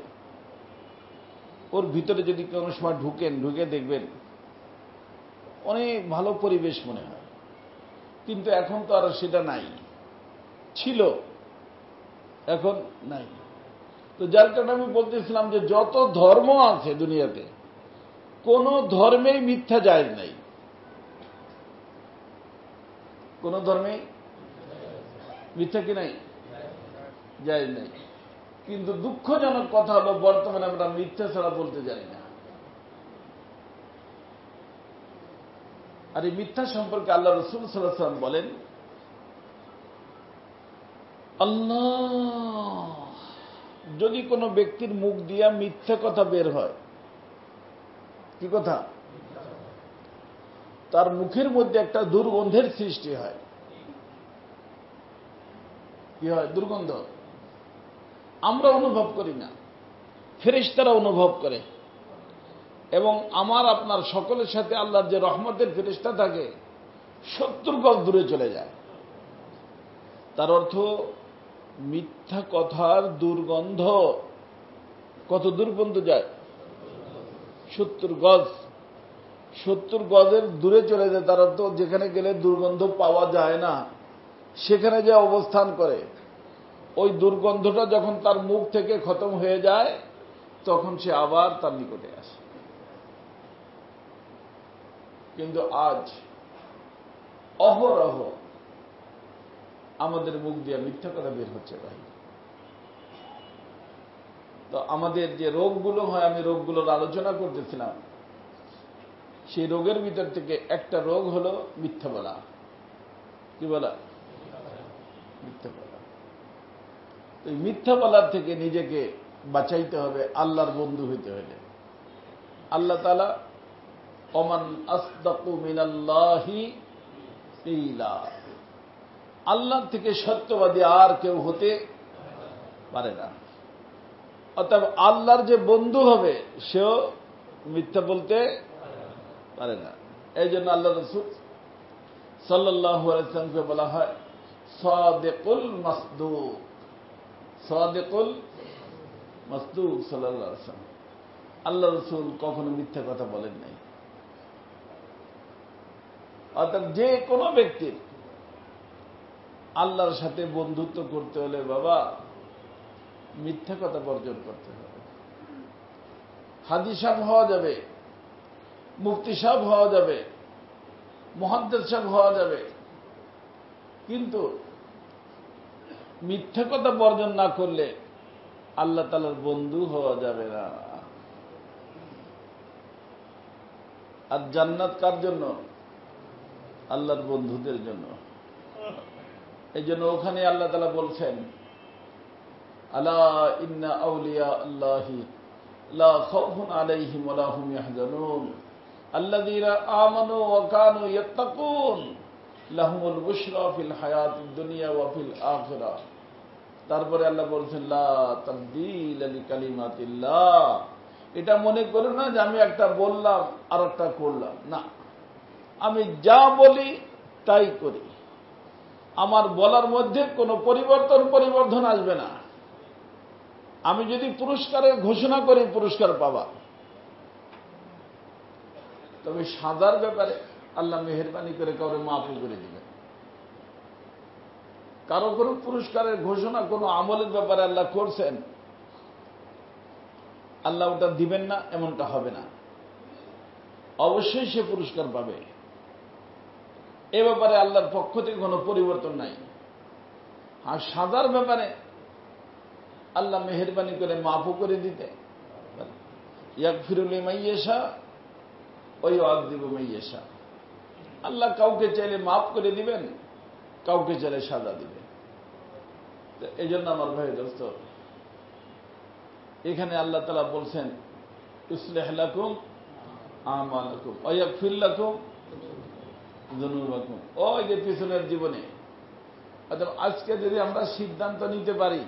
ওর ভিতরে যদি কোনো সময় ঢুকে দেখবেন অনেক ভালো পরিবেশ মনে হয়। কিন্তু এখন তো আর সেটা নাই, ছিল, এখন নাই। তো যার কারণে আমি বলতেছিলাম যে যত ধর্ম আছে দুনিয়াতে, কোন ধর্মেই মিথ্যা জায়েজ নাই, কোন ধর্মেই মিথ্যা কি নাই, জায়েজ নাই। কিন্তু দুঃখজনক কথা হলো বর্তমানে আমরা মিথ্যা ছাড়া বলতে জানি না। আর এই মিথ্যা সম্পর্কে আল্লাহ রাসূল সাল্লাল্লাহু আলাইহি ওয়াসাল্লাম বলেন, আল্লাহ যদি কোনো ব্যক্তির মুখ দিয়া মিথ্যা কথা বের হয়, কি কথা, তার মুখের মধ্যে একটা দুর্গন্ধের সৃষ্টি হয়। কি হয়? দুর্গন্ধ। আমরা অনুভব করি না, ফেরেশতারা অনুভব করে। এবং আমার আপনার সকলের সাথে আল্লাহর যে রহমতের ফেরেশতা থাকে 70 গজ দূরে চলে যায়। তার অর্থ মিথ্যা কথার দুর্গন্ধ কত দূর পর্যন্ত যায়? 70 গজ। 70 গজের দূরে চলে যায়। তার অর্থ যেখানে গেলে দুর্গন্ধ পাওয়া যায় না, সেখানে যে অবস্থান করে, ওই দুর্গন্ধটা যখন তার মুখ থেকে খতম হয়ে যায়, তখন সে আবার তার নিকটে আসে। কিন্তু আজ অহরহ আমাদের মুখ দিয়ে মিথ্যা কথা বের হচ্ছে ভাই। তো আমাদের যে রোগগুলো হয়, আমি রোগগুলোর আলোচনা করতেছিলাম, সেই রোগের ভিতর থেকে একটা রোগ হলো মিথ্যা বলা। কি বলা? মিথ্যা বলা। তো এই মিথ্যা বলার থেকে নিজেকে বাঁচাইতে হবে আল্লাহর বন্ধু হইতে হলে। আল্লাহ তাআলা ওমান আসদাকু মিনাল্লাহি কিলা, আল্লাহর থেকে সত্যবাদী আর কেউ হতে পারে না। অর্থাৎ আল্লাহর যে বন্ধু হবে সেও মিথ্যা বলতে পারে না। এই জন্য আল্লাহ রাসূল সাল্লাল্লাহু আলাইহি ওয়াসাল্লামকে বলা হয় সাদিকুল মাসদুক। সাদিকুল মাসদুক সাল্লাল্লাহু আলাইহি ওয়াসাল্লাম। আল্লাহ রাসূল কখনো মিথ্যা কথা বলেন নাই। অর্থাৎ যে কোনো ব্যক্তির আল্লাহর সাথে বন্ধুত্ব করতে হলে বাবা মিথ্যা কথা বর্জন করতে হবে। হাজী সাহেব হওয়া যাবে, মুফতি সাহেব হওয়া যাবে, মুহাদ্দিস সাহেব হওয়া যাবে, কিন্তু মিথ্যা কথা বর্জন না করলে আল্লাহ তাআলার বন্ধু হওয়া যাবে না। আর জান্নাত কার জন্য? আল্লাহর বন্ধুদের জন্য। এই জন্য ওখানে আল্লাহ তাআলা বলছেন আলা ইন্না আউলিয়া আল্লাহি লা খাউফুন আলাইহিম ওয়া লা হুম ইয়াহজানুন আল্লাযীনা আমানু ওয়া কানু ইয়াত্তাকুন লাহুমুল বুশরা ফিল হায়াতিদ দুনিয়া ওয়া ফিল আখিরাহ। তারপরে আল্লাহ বলছেন লা তাবদীলা লিকালিমাতিল্লাহ। এটা মনে করো না যে আমি একটা বললাম আর একটা করলাম, না, আমি যা বলি তাই করি। আমার বলার মধ্যে কোনো পরিবর্তন আসবে না। আমি যদি পুরস্কারের ঘোষণা করি পুরস্কার পাবা, তবে সাজার ব্যাপারে আল্লাহ মেহেরবানি করে কাউরে মাফও করে দিবেন। কারো কোনো পুরস্কারের ঘোষণা কোনো আমলের ব্যাপারে আল্লাহ করছেন, আল্লাহ ওটা দিবেন না এমনটা হবে না, অবশ্যই সে পুরস্কার পাবে। এ ব্যাপারে আল্লাহর পক্ষ থেকে কোনো পরিবর্তন নাই। আর সাজার ব্যাপারে আল্লাহ মেহেরবানি করে মাফও করে দিতে ইয়াগফিরু লিমান ইয়াশা ওয়া ইউআযযিবু মান ইয়াশা। আল্লাহ কাউকে চাইলে মাফ করে দিবেন, কাউকে চাইলে সাজা দিবেন। এই জন্য আমার ভাই দোস্ত, এখানে আল্লাহ তাআলা বলছেন ইসলিহ লাকুম আমালাকুম ওয়া ইয়াগফির লাকুম যুনুবাকুম। ওই যে পিছনের জীবনে আজকে যদি আমরা সিদ্ধান্ত নিতে পারি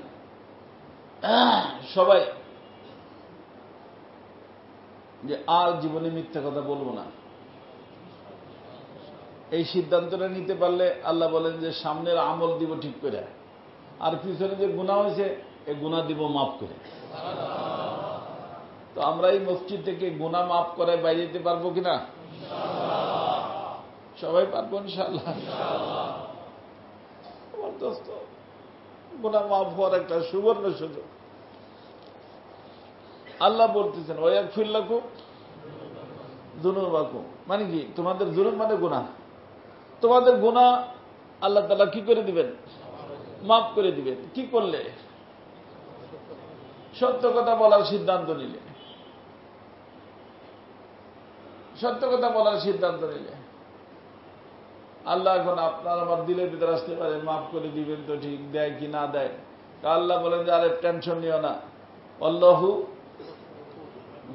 সবাই যে আর জীবনে মিথ্যা কথা বলবো না, এই সিদ্ধান্তটা নিতে পারলে আল্লাহ বলেন যে সামনের আমল দিব ঠিক করে, আর পিছনে যে গুনাহ হয়েছে এই গুনাহ দিব মাফ করে। তো আমরা এই মসজিদ থেকে গুনাহ মাফ করে বাইরে যেতে পারবো কিনা? সবাই পারবো ইনশাআল্লাহ। আমার দোস্ত, গুনাহ মাফ হওয়ার একটা সুবর্ণ সুযোগ। আল্লাহ বলতেছেন ওয়াগফির লাকুম যুনুবাকুম, মানে কি? তোমাদের জুলুম মানে গুনাহ, তোমাদের গুনাহ আল্লাহ তাআলা কি করে দিবেন? মাফ করে দিবেন। কি করলে? সত্য কথা বলার সিদ্ধান্ত নিলে। সত্য কথা বলার সিদ্ধান্ত নিলে আল্লাহ এখন আপনার আমার দিলের ভিতরে আসতে পারে মাফ করে দিবেন, তো ঠিক দেয় কি না দেয়। আল্লাহ বলেন যে আরে টেনশন নিও না, আল্লাহু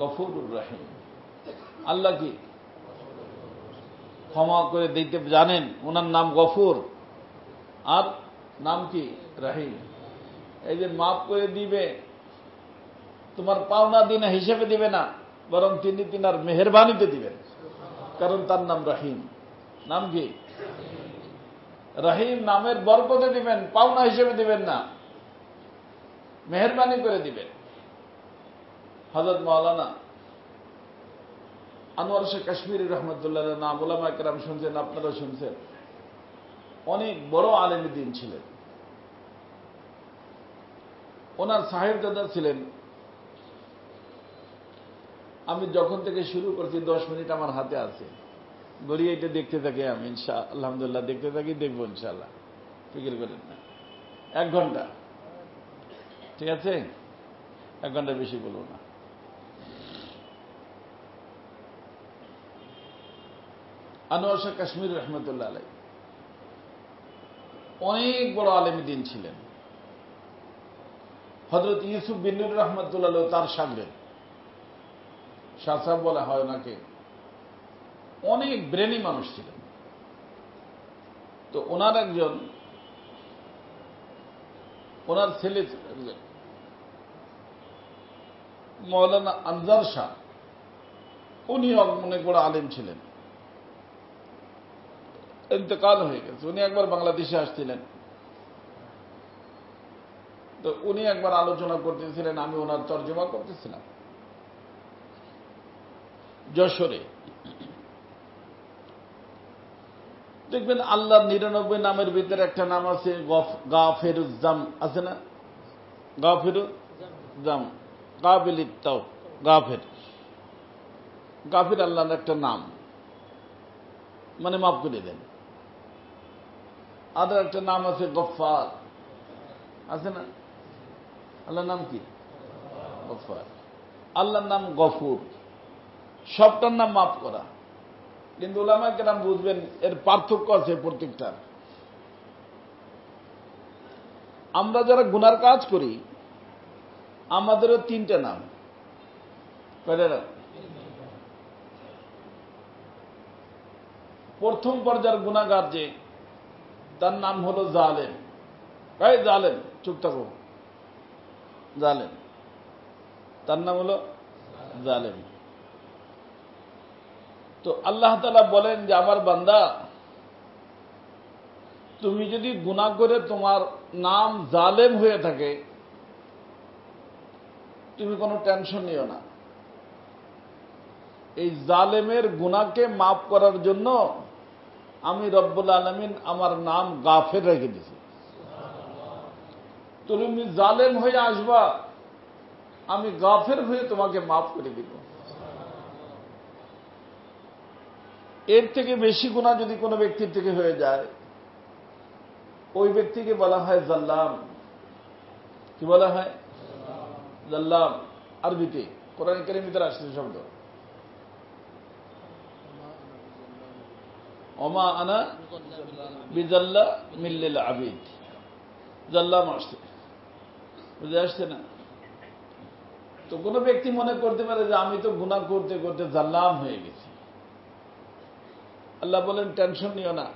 গফুরুর রহিম। আল্লাহ কি ক্ষমা করে দিতে জানেন, ওনার নাম গফুর আর নাম কি রহিম। এই যে মাফ করে দিবে, তোমার পাওনা দিন হিসেবে দিবে না, বরং তিনি তিনার মেহেরবানিতে দিবেন, কারণ তার নাম রহিম। নাম কি? রহিম নামের বরকতে দিবেন, পাওনা হিসেবে দিবেন না, মেহেরবানি করে দিবেন। হযরত মাওলানা আনোয়ার শেখ কাশ্মীরি রহমতুল্লাহ নাম উলামায়ে কেরাম শুনছেন, আপনারা শুনছেন। অনেক বড় আলেম দ্বীন ছিলেন। ওনার সাহেবজাদা ছিলেন। আমি যখন থেকে শুরু করছি 10 মিনিট আমার হাতে আছে, গড়িয়ে এটা দেখতে থাকি আমি, আলহামদুলিল্লাহ দেখতে থাকি, দেখবো ইনশাআল্লাহ, ফিকির করেন না। 1 ঘন্টা, ঠিক আছে? 1 ঘন্টা বেশি বলবো না। আনোয়ার শেখ কাশ্মীরি রহমতুল্লাহ আলাই অনেক বড় আলেম দ্বীন ছিলেন। হযরত ইউসুফ বিন নূর রহমতুল্লাহ তার শাগরেদ, শাহ সাহেব বলা হয় ওনাকে। অনেক ব্রেনি মানুষ ছিলেন। তো ওনার একজন ওনার ছেলে মৌলানা আনজার শাহ, উনি অনেক বড় আলেম ছিলেন, ইন্তেকাল হয়ে গেছে। উনি একবার বাংলাদেশে আসছিলেন, তো উনি একবার আলোচনা করতেছিলেন, আমি ওনার তর্জমা করতেছিলাম যশোরে। দেখবেন আল্লাহর 99 নামের ভিতরে একটা নাম আছে গাফিরুজ্জাম, আছে না? গাফিরুজ্জাম, কাবিলিত তাও, গাফির। গাফির আল্লাহর একটা নাম, মানে মাফ করে দেন। আর একটা নাম আছে গফফার, আছে না? আল্লাহর নাম কি? গফফার। আল্লাহর নাম গফুর, সবটার নাম মাফ করা। কিন্তু উলামায়ে কেরাম বুঝবেন এর পার্থক্য আছে প্রত্যেকটার। আমরা যারা গুনার কাজ করি আমাদেরও 3টে নাম, কয়টা নাম? প্রথম পর্যায়ের গুনাহগার যে, তার নাম হলো জালেম। এই জালেম, চুপ থাকো, জালেম, তার নাম হলো জালেম। তো আল্লাহ তাআলা বলেন যে আমার বান্দা, তুমি যদি গুনাহ করে তোমার নাম জালেম হয়ে থাকে, তুমি কোনো টেনশন নিও না। এই জালেমের গুনাহকে মাফ করার জন্য আমি রব্বুল আলামিন আমার নাম গাফের রেখে দিয়েছি। তুমি জালেম হয়ে আসবা, আমি গাফের হয়ে তোমাকে মাফ করে দিব। এর থেকে বেশি গুনাহ যদি কোনো ব্যক্তির থেকে হয়ে যায়, ওই ব্যক্তিকে বলা হয় জাল্লাম। কি বলা হয়? জাল্লাম। আরবিতে, কোরআন কারীমের ভিতরে আসছে শব্দ, ওমা আনা বিজাল্লা মিল্লিল আবিদ। জাল্লাম আসছে, বুঝে আসছে না? তো কোনো ব্যক্তি মনে করতে পারে যে আমি তো গুনাহ করতে করতে জাল্লাম হয়ে গেছি। আল্লাহ বলেন টেনশন নিও না,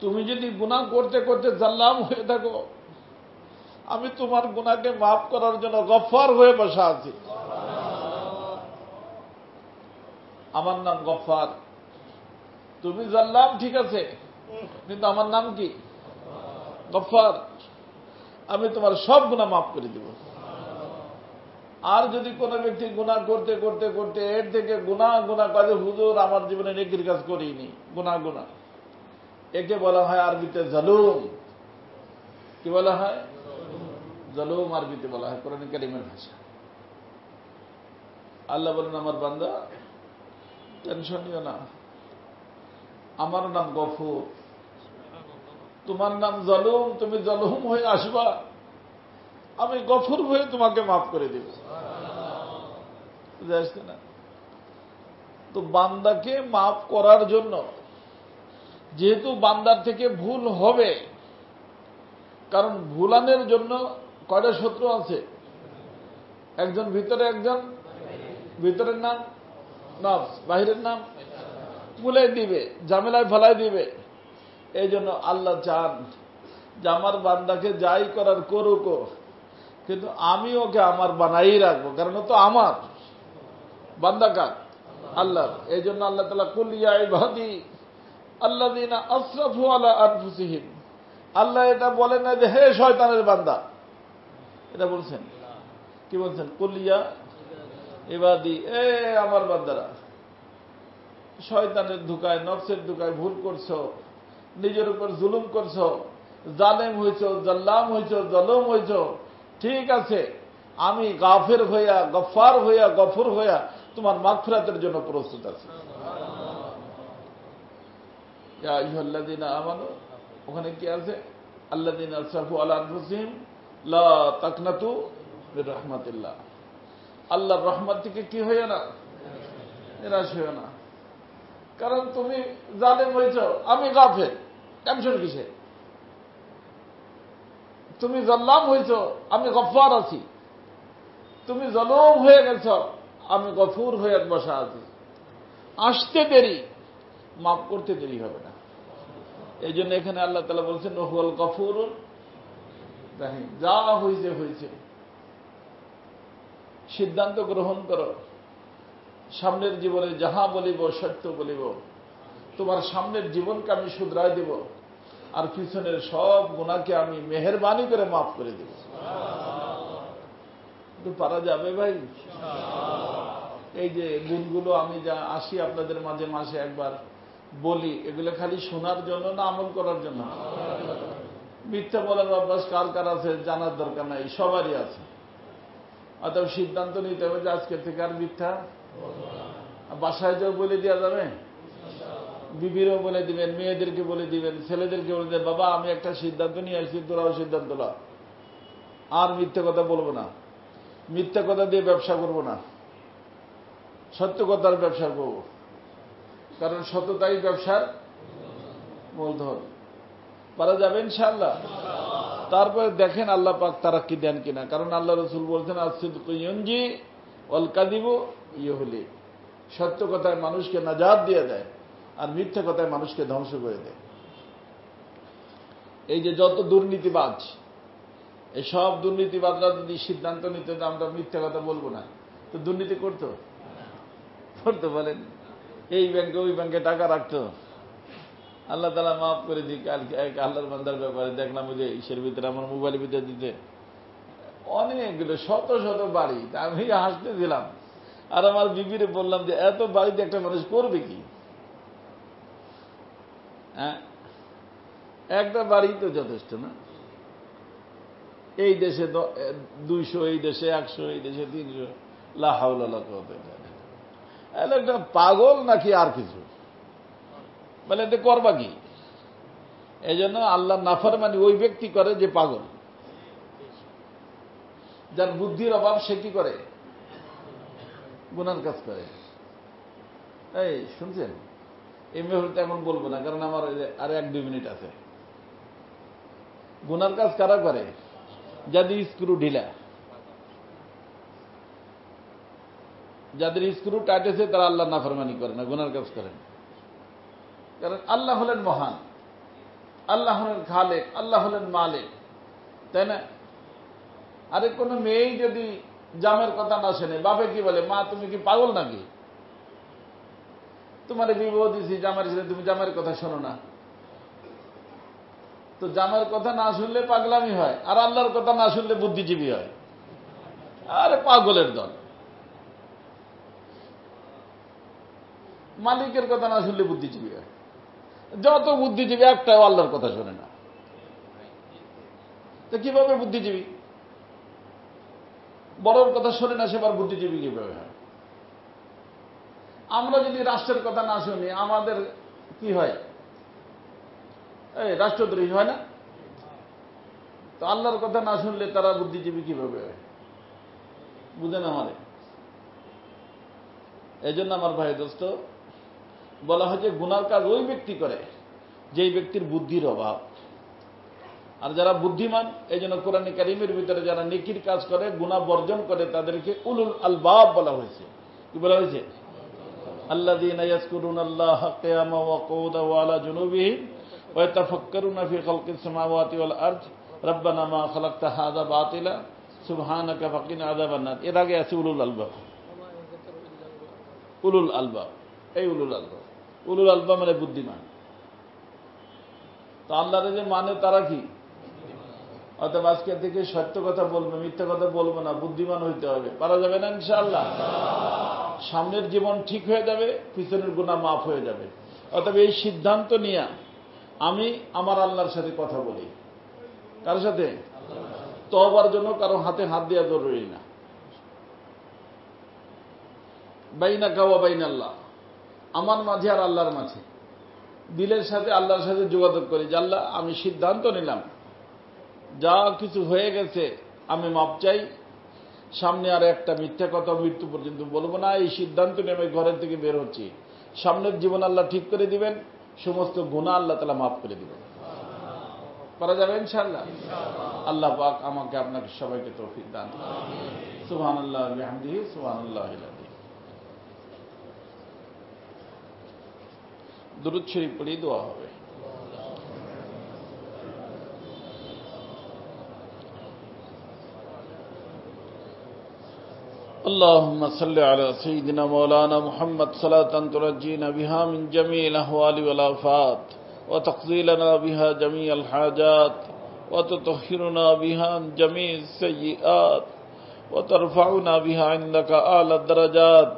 তুমি যদি গুনাহ করতে করতে জাল্লাম হয়ে থাকো, আমি তোমার গুনাহকে মাফ করার জন্য গফফার হয়ে বসা আছি। আমার নাম গফফার। তুমি জাল্লাম ঠিক আছে, কিন্তু আমার নাম কি? গফফার। আমি তোমার সব গুনাহ মাফ করে দিব। আর যদি কোনো ব্যক্তি গুনাহ করতে করতে করতে এর থেকে গুনাহ কাজে, হুজুর আমার জীবনে নেকির কাজ করিনি, গুনাহ, একে বলা হয় আরবিতে জালুম। কি বলা হয়? জালুম আরবিতে বলা হয়, কোরআন কারীমের ভাষা। আল্লাহ বলেন আমার বান্দা টেনশন নিও না, আমার নাম গফুর, তোমার নাম জালুম, তুমি জালুম হয়ে আসবা, আমি গফুর হয়ে তোমাকে মাফ করে দেব। বুঝে আসছে না? তো বান্দাকে মাফ করার জন্য, যেহেতু বান্দার থেকে ভুল হবে, কারণ ভুলানোর জন্য কয়টা শত্রু আছে? একজন ভিতরে, একজন ভিতরের নাম নফস, বাহিরের নাম ভুলাই দিবে, ঝামেলায় ফেলাই দিবে। এই জন্য আল্লাহ চান যে আমার বান্দাকে যাই করার করুক, কিন্তু আমি ওকে আমার বানাই রাখবো, কারণ ও তো আমার বান্দা। কার? আল্লাহ। এই জন্য আল্লাহ তাআলা কুল ইয়া ইবাদি আল্লাযীনা আসরাফু আলা আনফুসিহিম, আল্লাহ এটা বলেন না যে হে শয়তানের বান্দা, এটা বলছেন। কি বলছেন? কুল ইয়া ইবাদি, এ আমার বান্দারা, শয়তানের ধোঁকায়, নফসের ধোঁকায় ভুল করছো, নিজের উপর জুলুম করছো, জালেম হইছো, জাল্লাম হইছো, জলম হইছো, ঠিক আছে, আমি গাফের হইয়া, গফফার হইয়া, গফুর হইয়া তোমার মাগফিরাতের জন্য প্রস্তুত আছি। ইয়া আইয়ুহাল্লাযীনা আমানু, ওখানে কি আছে? আল্লাযীনা আসরাফু আলা আনফুসিহিম লা তাকনাতু মির রাহমাতিল্লাহ। আল্লাহর রহমত থেকে কি হইও না, নিরাশ হইও না। কারণ তুমি জালেম হইছো, আমি গাফের, টেনশন কিসে? তুমি জাল্লাম হইছো, আমি গফফার আছি। তুমি জলম হয়ে গেছ, আমি গফুর হয়ে বসা আছি। আসতে দেরি, মাফ করতে দেরি হবে না। এই জন্য এখানে আল্লাহ তাআলা বলছেন হুয়াল গফুরুর দেখেন, যা হয়েছে হয়েছে, সিদ্ধান্ত গ্রহণ করো। সামনের জীবনে যাহা বলিব সত্য বলিব, তোমার সামনের জীবনকে আমি শুধরাই দেব, আর পিছনের সব গুনাহকে আমি মেহেরবানি করে মাফ করে দেব। তো পারা যাবে ভাই? এই যে গুণগুলো আমি যা আসি আপনাদের মাঝে মাসে একবার বলি, এগুলো খালি শোনার জন্য না আমল করার জন্য? মিথ্যা বলার অভ্যাস কার কার আছে জানার দরকার নাই, সবারই আছে। অতএব সিদ্ধান্ত নিতে হবে যে আজকে থেকে আর মিথ্যা। বাসায় যাও বলে দেওয়া যাবে, বিবিরও বলে দিবেন, মেয়েদেরকে বলে দিবেন, ছেলেদেরকে বলে দেবেন, বাবা আমি একটা সিদ্ধান্ত নিয়ে আসছি, তোরাও সিদ্ধান্ত নাও, আর মিথ্যা কথা বলবো না, মিথ্যা কথা দিয়ে ব্যবসা করবো না, সত্য কথার ব্যবসা করবো, কারণ সততাই ব্যবসার মূলধন। পারা যাবে ইনশাআল্লাহ? তারপরে দেখেন আল্লাহ পাক তারাক্কি দেন কিনা, কারণ আল্লাহ রসুল বলছেন আসিদকু ইউনজি ওয়াল কাযিবু ইউহলি, সত্য কথায় মানুষকে নাজাত দিয়ে দেয় আর মিথ্যা কথায় মানুষকে ধ্বংস করে দেয়। এই যে যত দুর্নীতিবাজ, এই সব দুর্নীতিবাজরা যদি সিদ্ধান্ত নিতে আমরা মিথ্যা কথা বলবো না, তো দুর্নীতি করতো বলেন? এই ব্যাংকে ওই ব্যাংকে টাকা রাখতো, আল্লাহ তাআলা মাফ করে দিই। কালকে এক আল্লাহর বান্দার ব্যাপারে দেখলাম, ওই যে ইসের ভিতরে আমার মোবাইলের ভিতরে দিতে অনেকগুলো শত শত বাড়ি, আমি হাসতে দিলাম। আর আমার বিবিরে বললাম যে এত বাড়িতে একটা মানুষ করবে কি? হ্যাঁ, একটা বাড়ি তো যথেষ্ট না। এই দেশে 200, এই দেশে 100, এই দেশে 300, লা হাওলা ওয়ালা কুওয়াতা ইল্লা বিল্লাহ। একটা পাগল নাকি আর কিছু? বলে এতে করবা কি? এই জন্য আল্লাহ নাফরমানি ওই ব্যক্তি করে যে পাগল, যার বুদ্ধির অভাব, সে কি করে? গুনার কাজ করে। এই শুনছেন, এই মুহূর্তে এমন বলবো না, কারণ আমার আর 1-2 মিনিট আছে। গুনার কাজ কারা করে? যাদের স্ক্রু ঢিলা, যাদের স্ক্রু টাইট আছে, তারা আল্লাহ নাফরমানি করে না, গুনার কাজ করেন। কারণ আল্লাহ হলেন মহান, আল্লাহ হলেন খালেক, আল্লাহ হলেন মালিক, তাই না? আরে কোনো মেয়েই যদি জামের কথা না শোনে, বাপে কি বলে, মা তুমি কি পাগল নাকি? তোমার বিবাহ দিছি জামার ছেলে, তুমি জামের কথা শোনো না। তো জামের কথা না শুনলে পাগলামি হয়, আর আল্লাহর কথা না শুনলে বুদ্ধিজীবী হয়। আরে পাগলের দল। মালিকের কথা না শুনলে বুদ্ধিজীবী হয়। যত বুদ্ধিজীবী একটাও আল্লাহর কথা শোনে না, তো কিভাবে বুদ্ধিজীবী? বড়র কথা শোনে না, সেবার বুদ্ধিজীবী কিভাবে হয়? আমরা যদি রাষ্ট্রের কথা না শুনি, আমাদের কি হয়? এই রাষ্ট্রদ্রোহী হয় না? তো আল্লাহর কথা না শুনলে তারা বুদ্ধিজীবী কিভাবে হয়? বুঝেন আমারে? এই জন্য আমার ভাই দোস্ত, বলা হয় যে গুনার কাজ ওই ব্যক্তি করে যেই ব্যক্তির বুদ্ধির অভাব। আর যারা বুদ্ধিমান, এই জন্য কোরআন কারীমের ভিতরে যারা নেকির কাজ করে, গুনাহ বর্জন করে, তাদেরকে উলুল আলবাব বলা হয়েছে। কি বলা হয়েছে? আল্লাযীনা ইয়াযকুরুনাল্লাহা কিয়ামান ওয়া কুউদান ওয়া আলা জুনুবিহিম ওয়া ইয়াতাফাক্কারুনা ফি খালকিস সামাওয়াতি ওয়াল আরদ রাব্বানা মা খালাকতা হাযা বাতিলা সুবহানাকা ফাকিনা আযাবান নার। এর আগে আছে উলুল আলবাব। উলুল আলবাব, এই উলুল আলবাব, উলুল আলবাব মানে বুদ্ধিমান। তো আল্লাহর যে মানে তারা কি? অর্থাৎ আজকে থেকে সত্য কথা বলবো, মিথ্যা কথা বলবো না, বুদ্ধিমান হইতে হবে। পারা যাবে না ইনশাআল্লাহ? সামনের জীবন ঠিক হয়ে যাবে, পিছনের গুনাহ মাফ হয়ে যাবে। অর্থাৎ এই সিদ্ধান্ত নিয়ে আমি আমার আল্লাহর সাথে কথা বলি। কার সাথে? তওবার জন্য কারো হাতে হাত দেওয়া জরুরি না। বাইনাকা ওয়া বাইনাল্লাহ, আমার মাঝে আর আল্লাহর মাঝে, দিলের সাথে আল্লাহর সাথে যোগাযোগ করি যে আল্লাহ আমি সিদ্ধান্ত নিলাম, যা কিছু হয়ে গেছে আমি মাপ চাই, সামনে আর একটা মিথ্যা কথা মৃত্যু পর্যন্ত বলবো না। এই সিদ্ধান্ত নিয়ে আমি ঘরের থেকে বের হচ্ছি। সামনের জীবন আল্লাহ ঠিক করে দিবেন, সমস্ত গুনাহ আল্লাহ তাআলা মাফ করে দিবেন। পারা যাবে ইনশাআল্লাহ? আল্লাহ পাক আমাকে আপনাকে সবাইকে তৌফিক দান করুন। সুবহানাল্লাহ ওয়া বিহামদিহি সুবহানাল্লাহিল আযীম। দুরূদ শরীফ পড়ে দোয়া হবে। اللهم صل على سيدنا مولانا محمد صلاة تنجينا بها من جميع الأهوال والآفات وتقضي لنا بها جميع الحاجات وتطهرنا بها من جميع السيئات وترفعنا بها عندك أعلى الدرجات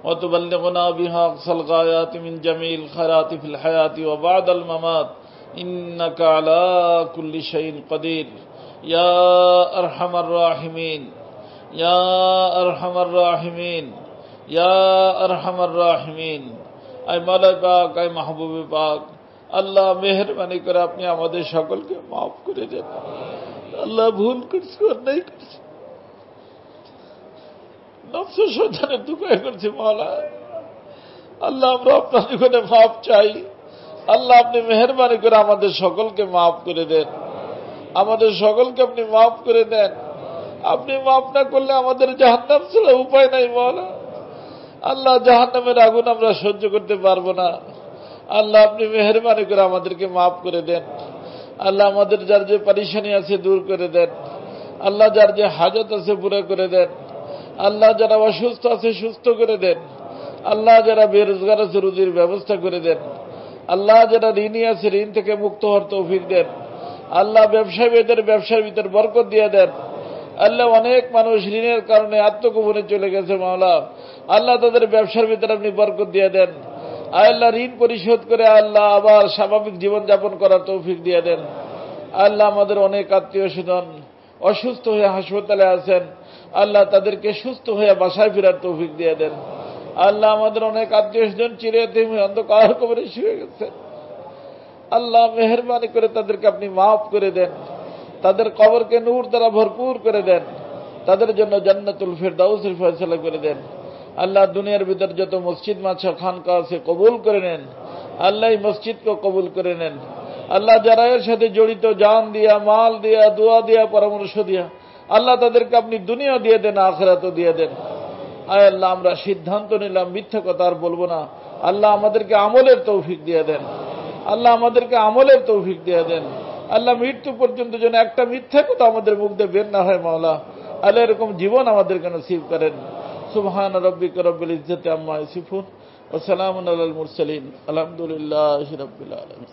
وتبلغنا بها أقصى الغايات من جميع الخيرات في الحياة وبعد الممات إنك على كل شيء قدير يا أرحم الراحمين يا أرحم الراحمين يا أرحم الراحمين أي مولا পাক أي محبوب পাক আল্লাহ মেহেরবানি করে আপনি আমাদের সকলকে মাফ করে দেন। আল্লাহ ভুল করছি অন্যায় করছি নফস শয়তানের দুঃখে করছি মাওলা। আল্লাহ আমরা আপনার নিকটে মাফ চাই। আল্লাহ আপনি মেহেরবানি করে আমাদের সকলকে মাফ করে দেন, আমাদের সকলকে আপনি মাফ করে দেন। আপনি মাফ না করলে আমাদের জাহান্নাম ছাড়া উপায় নাই মাওলা। আল্লাহ জাহান্নামের আগুন আমরা সহ্য করতে পারবো না। আল্লাহ আপনি মেহেরবানি করে আমাদেরকে মাফ করে দেন। আল্লাহ আমাদের যার যে পরেশানি আছে দূর করে দেন। আল্লাহ যার যে হাজত আছে পুরো করে দেন। আল্লাহ যারা অসুস্থ আছে সুস্থ করে দেন। আল্লাহ যারা বেরোজগার আছে রুজির ব্যবস্থা করে দেন। আল্লাহ যারা ঋণী আছে ঋণ থেকে মুক্ত হওয়ার তৌফিক দেন। আল্লাহ ব্যবসায়ীদের ব্যবসার ভিতর বরকত দিয়ে দেন। আল্লাহ অনেক মানুষ ঋণের কারণে আত্মগোপনে চলে গেছে মাওলা। আল্লাহ তাদের ব্যবসার ভিতরে আপনি বরকত দিয়ে দেন। আল্লাহ ঋণ পরিশোধ করে আল্লাহ আবার স্বাভাবিক জীবন যাপন করার তৌফিক দিয়ে দেন। আল্লাহ আমাদের অনেক আত্মীয় স্বজন অসুস্থ হয়ে হাসপাতালে আছেন, আল্লাহ তাদেরকে সুস্থ হয়ে বাসায় ফেরার তৌফিক দিয়ে দেন। আল্লাহ আমাদের অনেক আত্মীয় স্বজন চিরদিন অন্ধকার কবরে শুয়ে গেছেন, আল্লাহ মেহেরবানি করে তাদেরকে আপনি মাফ করে দেন। তাদের কবরকে নূর দ্বারা ভরপুর করে দেন। তাদের জন্য জান্নাতুল ফিরদাউসের ফয়সালা করে দেন। আল্লাহ দুনিয়ার ভিতর যত মসজিদ মাছা খানকা আছে কবুল করে নেন। আল্লাহ এই মসজিদকে কবুল করে নেন। আল্লাহ যারা এর সাথে জড়িত জান দিয়া মাল দিয়া দোয়া দিয়া পরামর্শ দিয়া আল্লাহ তাদেরকে আপনি দুনিয়া দিয়ে দেন, আখিরাতও দিয়ে দেন। আয় আল্লাহ আমরা সিদ্ধান্ত নিলাম মিথ্যা কথা আর বলবো না। আল্লাহ আমাদেরকে আমলের তৌফিক দিয়ে দেন। আল্লাহ আমাদেরকে আমলের তৌফিক দিয়ে দেন। আল্লাহ মৃত্যু পর্যন্ত যেন একটা মিথ্যা কথা আমাদের মুখ দিয়ে বের না হয় মাওলা। আল্লাহ এরকম জীবন আমাদেরকে নসিব করেন। সুবহান রাব্বিকা রাব্বিল ইজ্জাতি আম্মা ইয়াসিফুন ওয়া সালামুন আলাল মুরসালিন আলহামদুলিল্লাহি রাব্বিল আলামিন।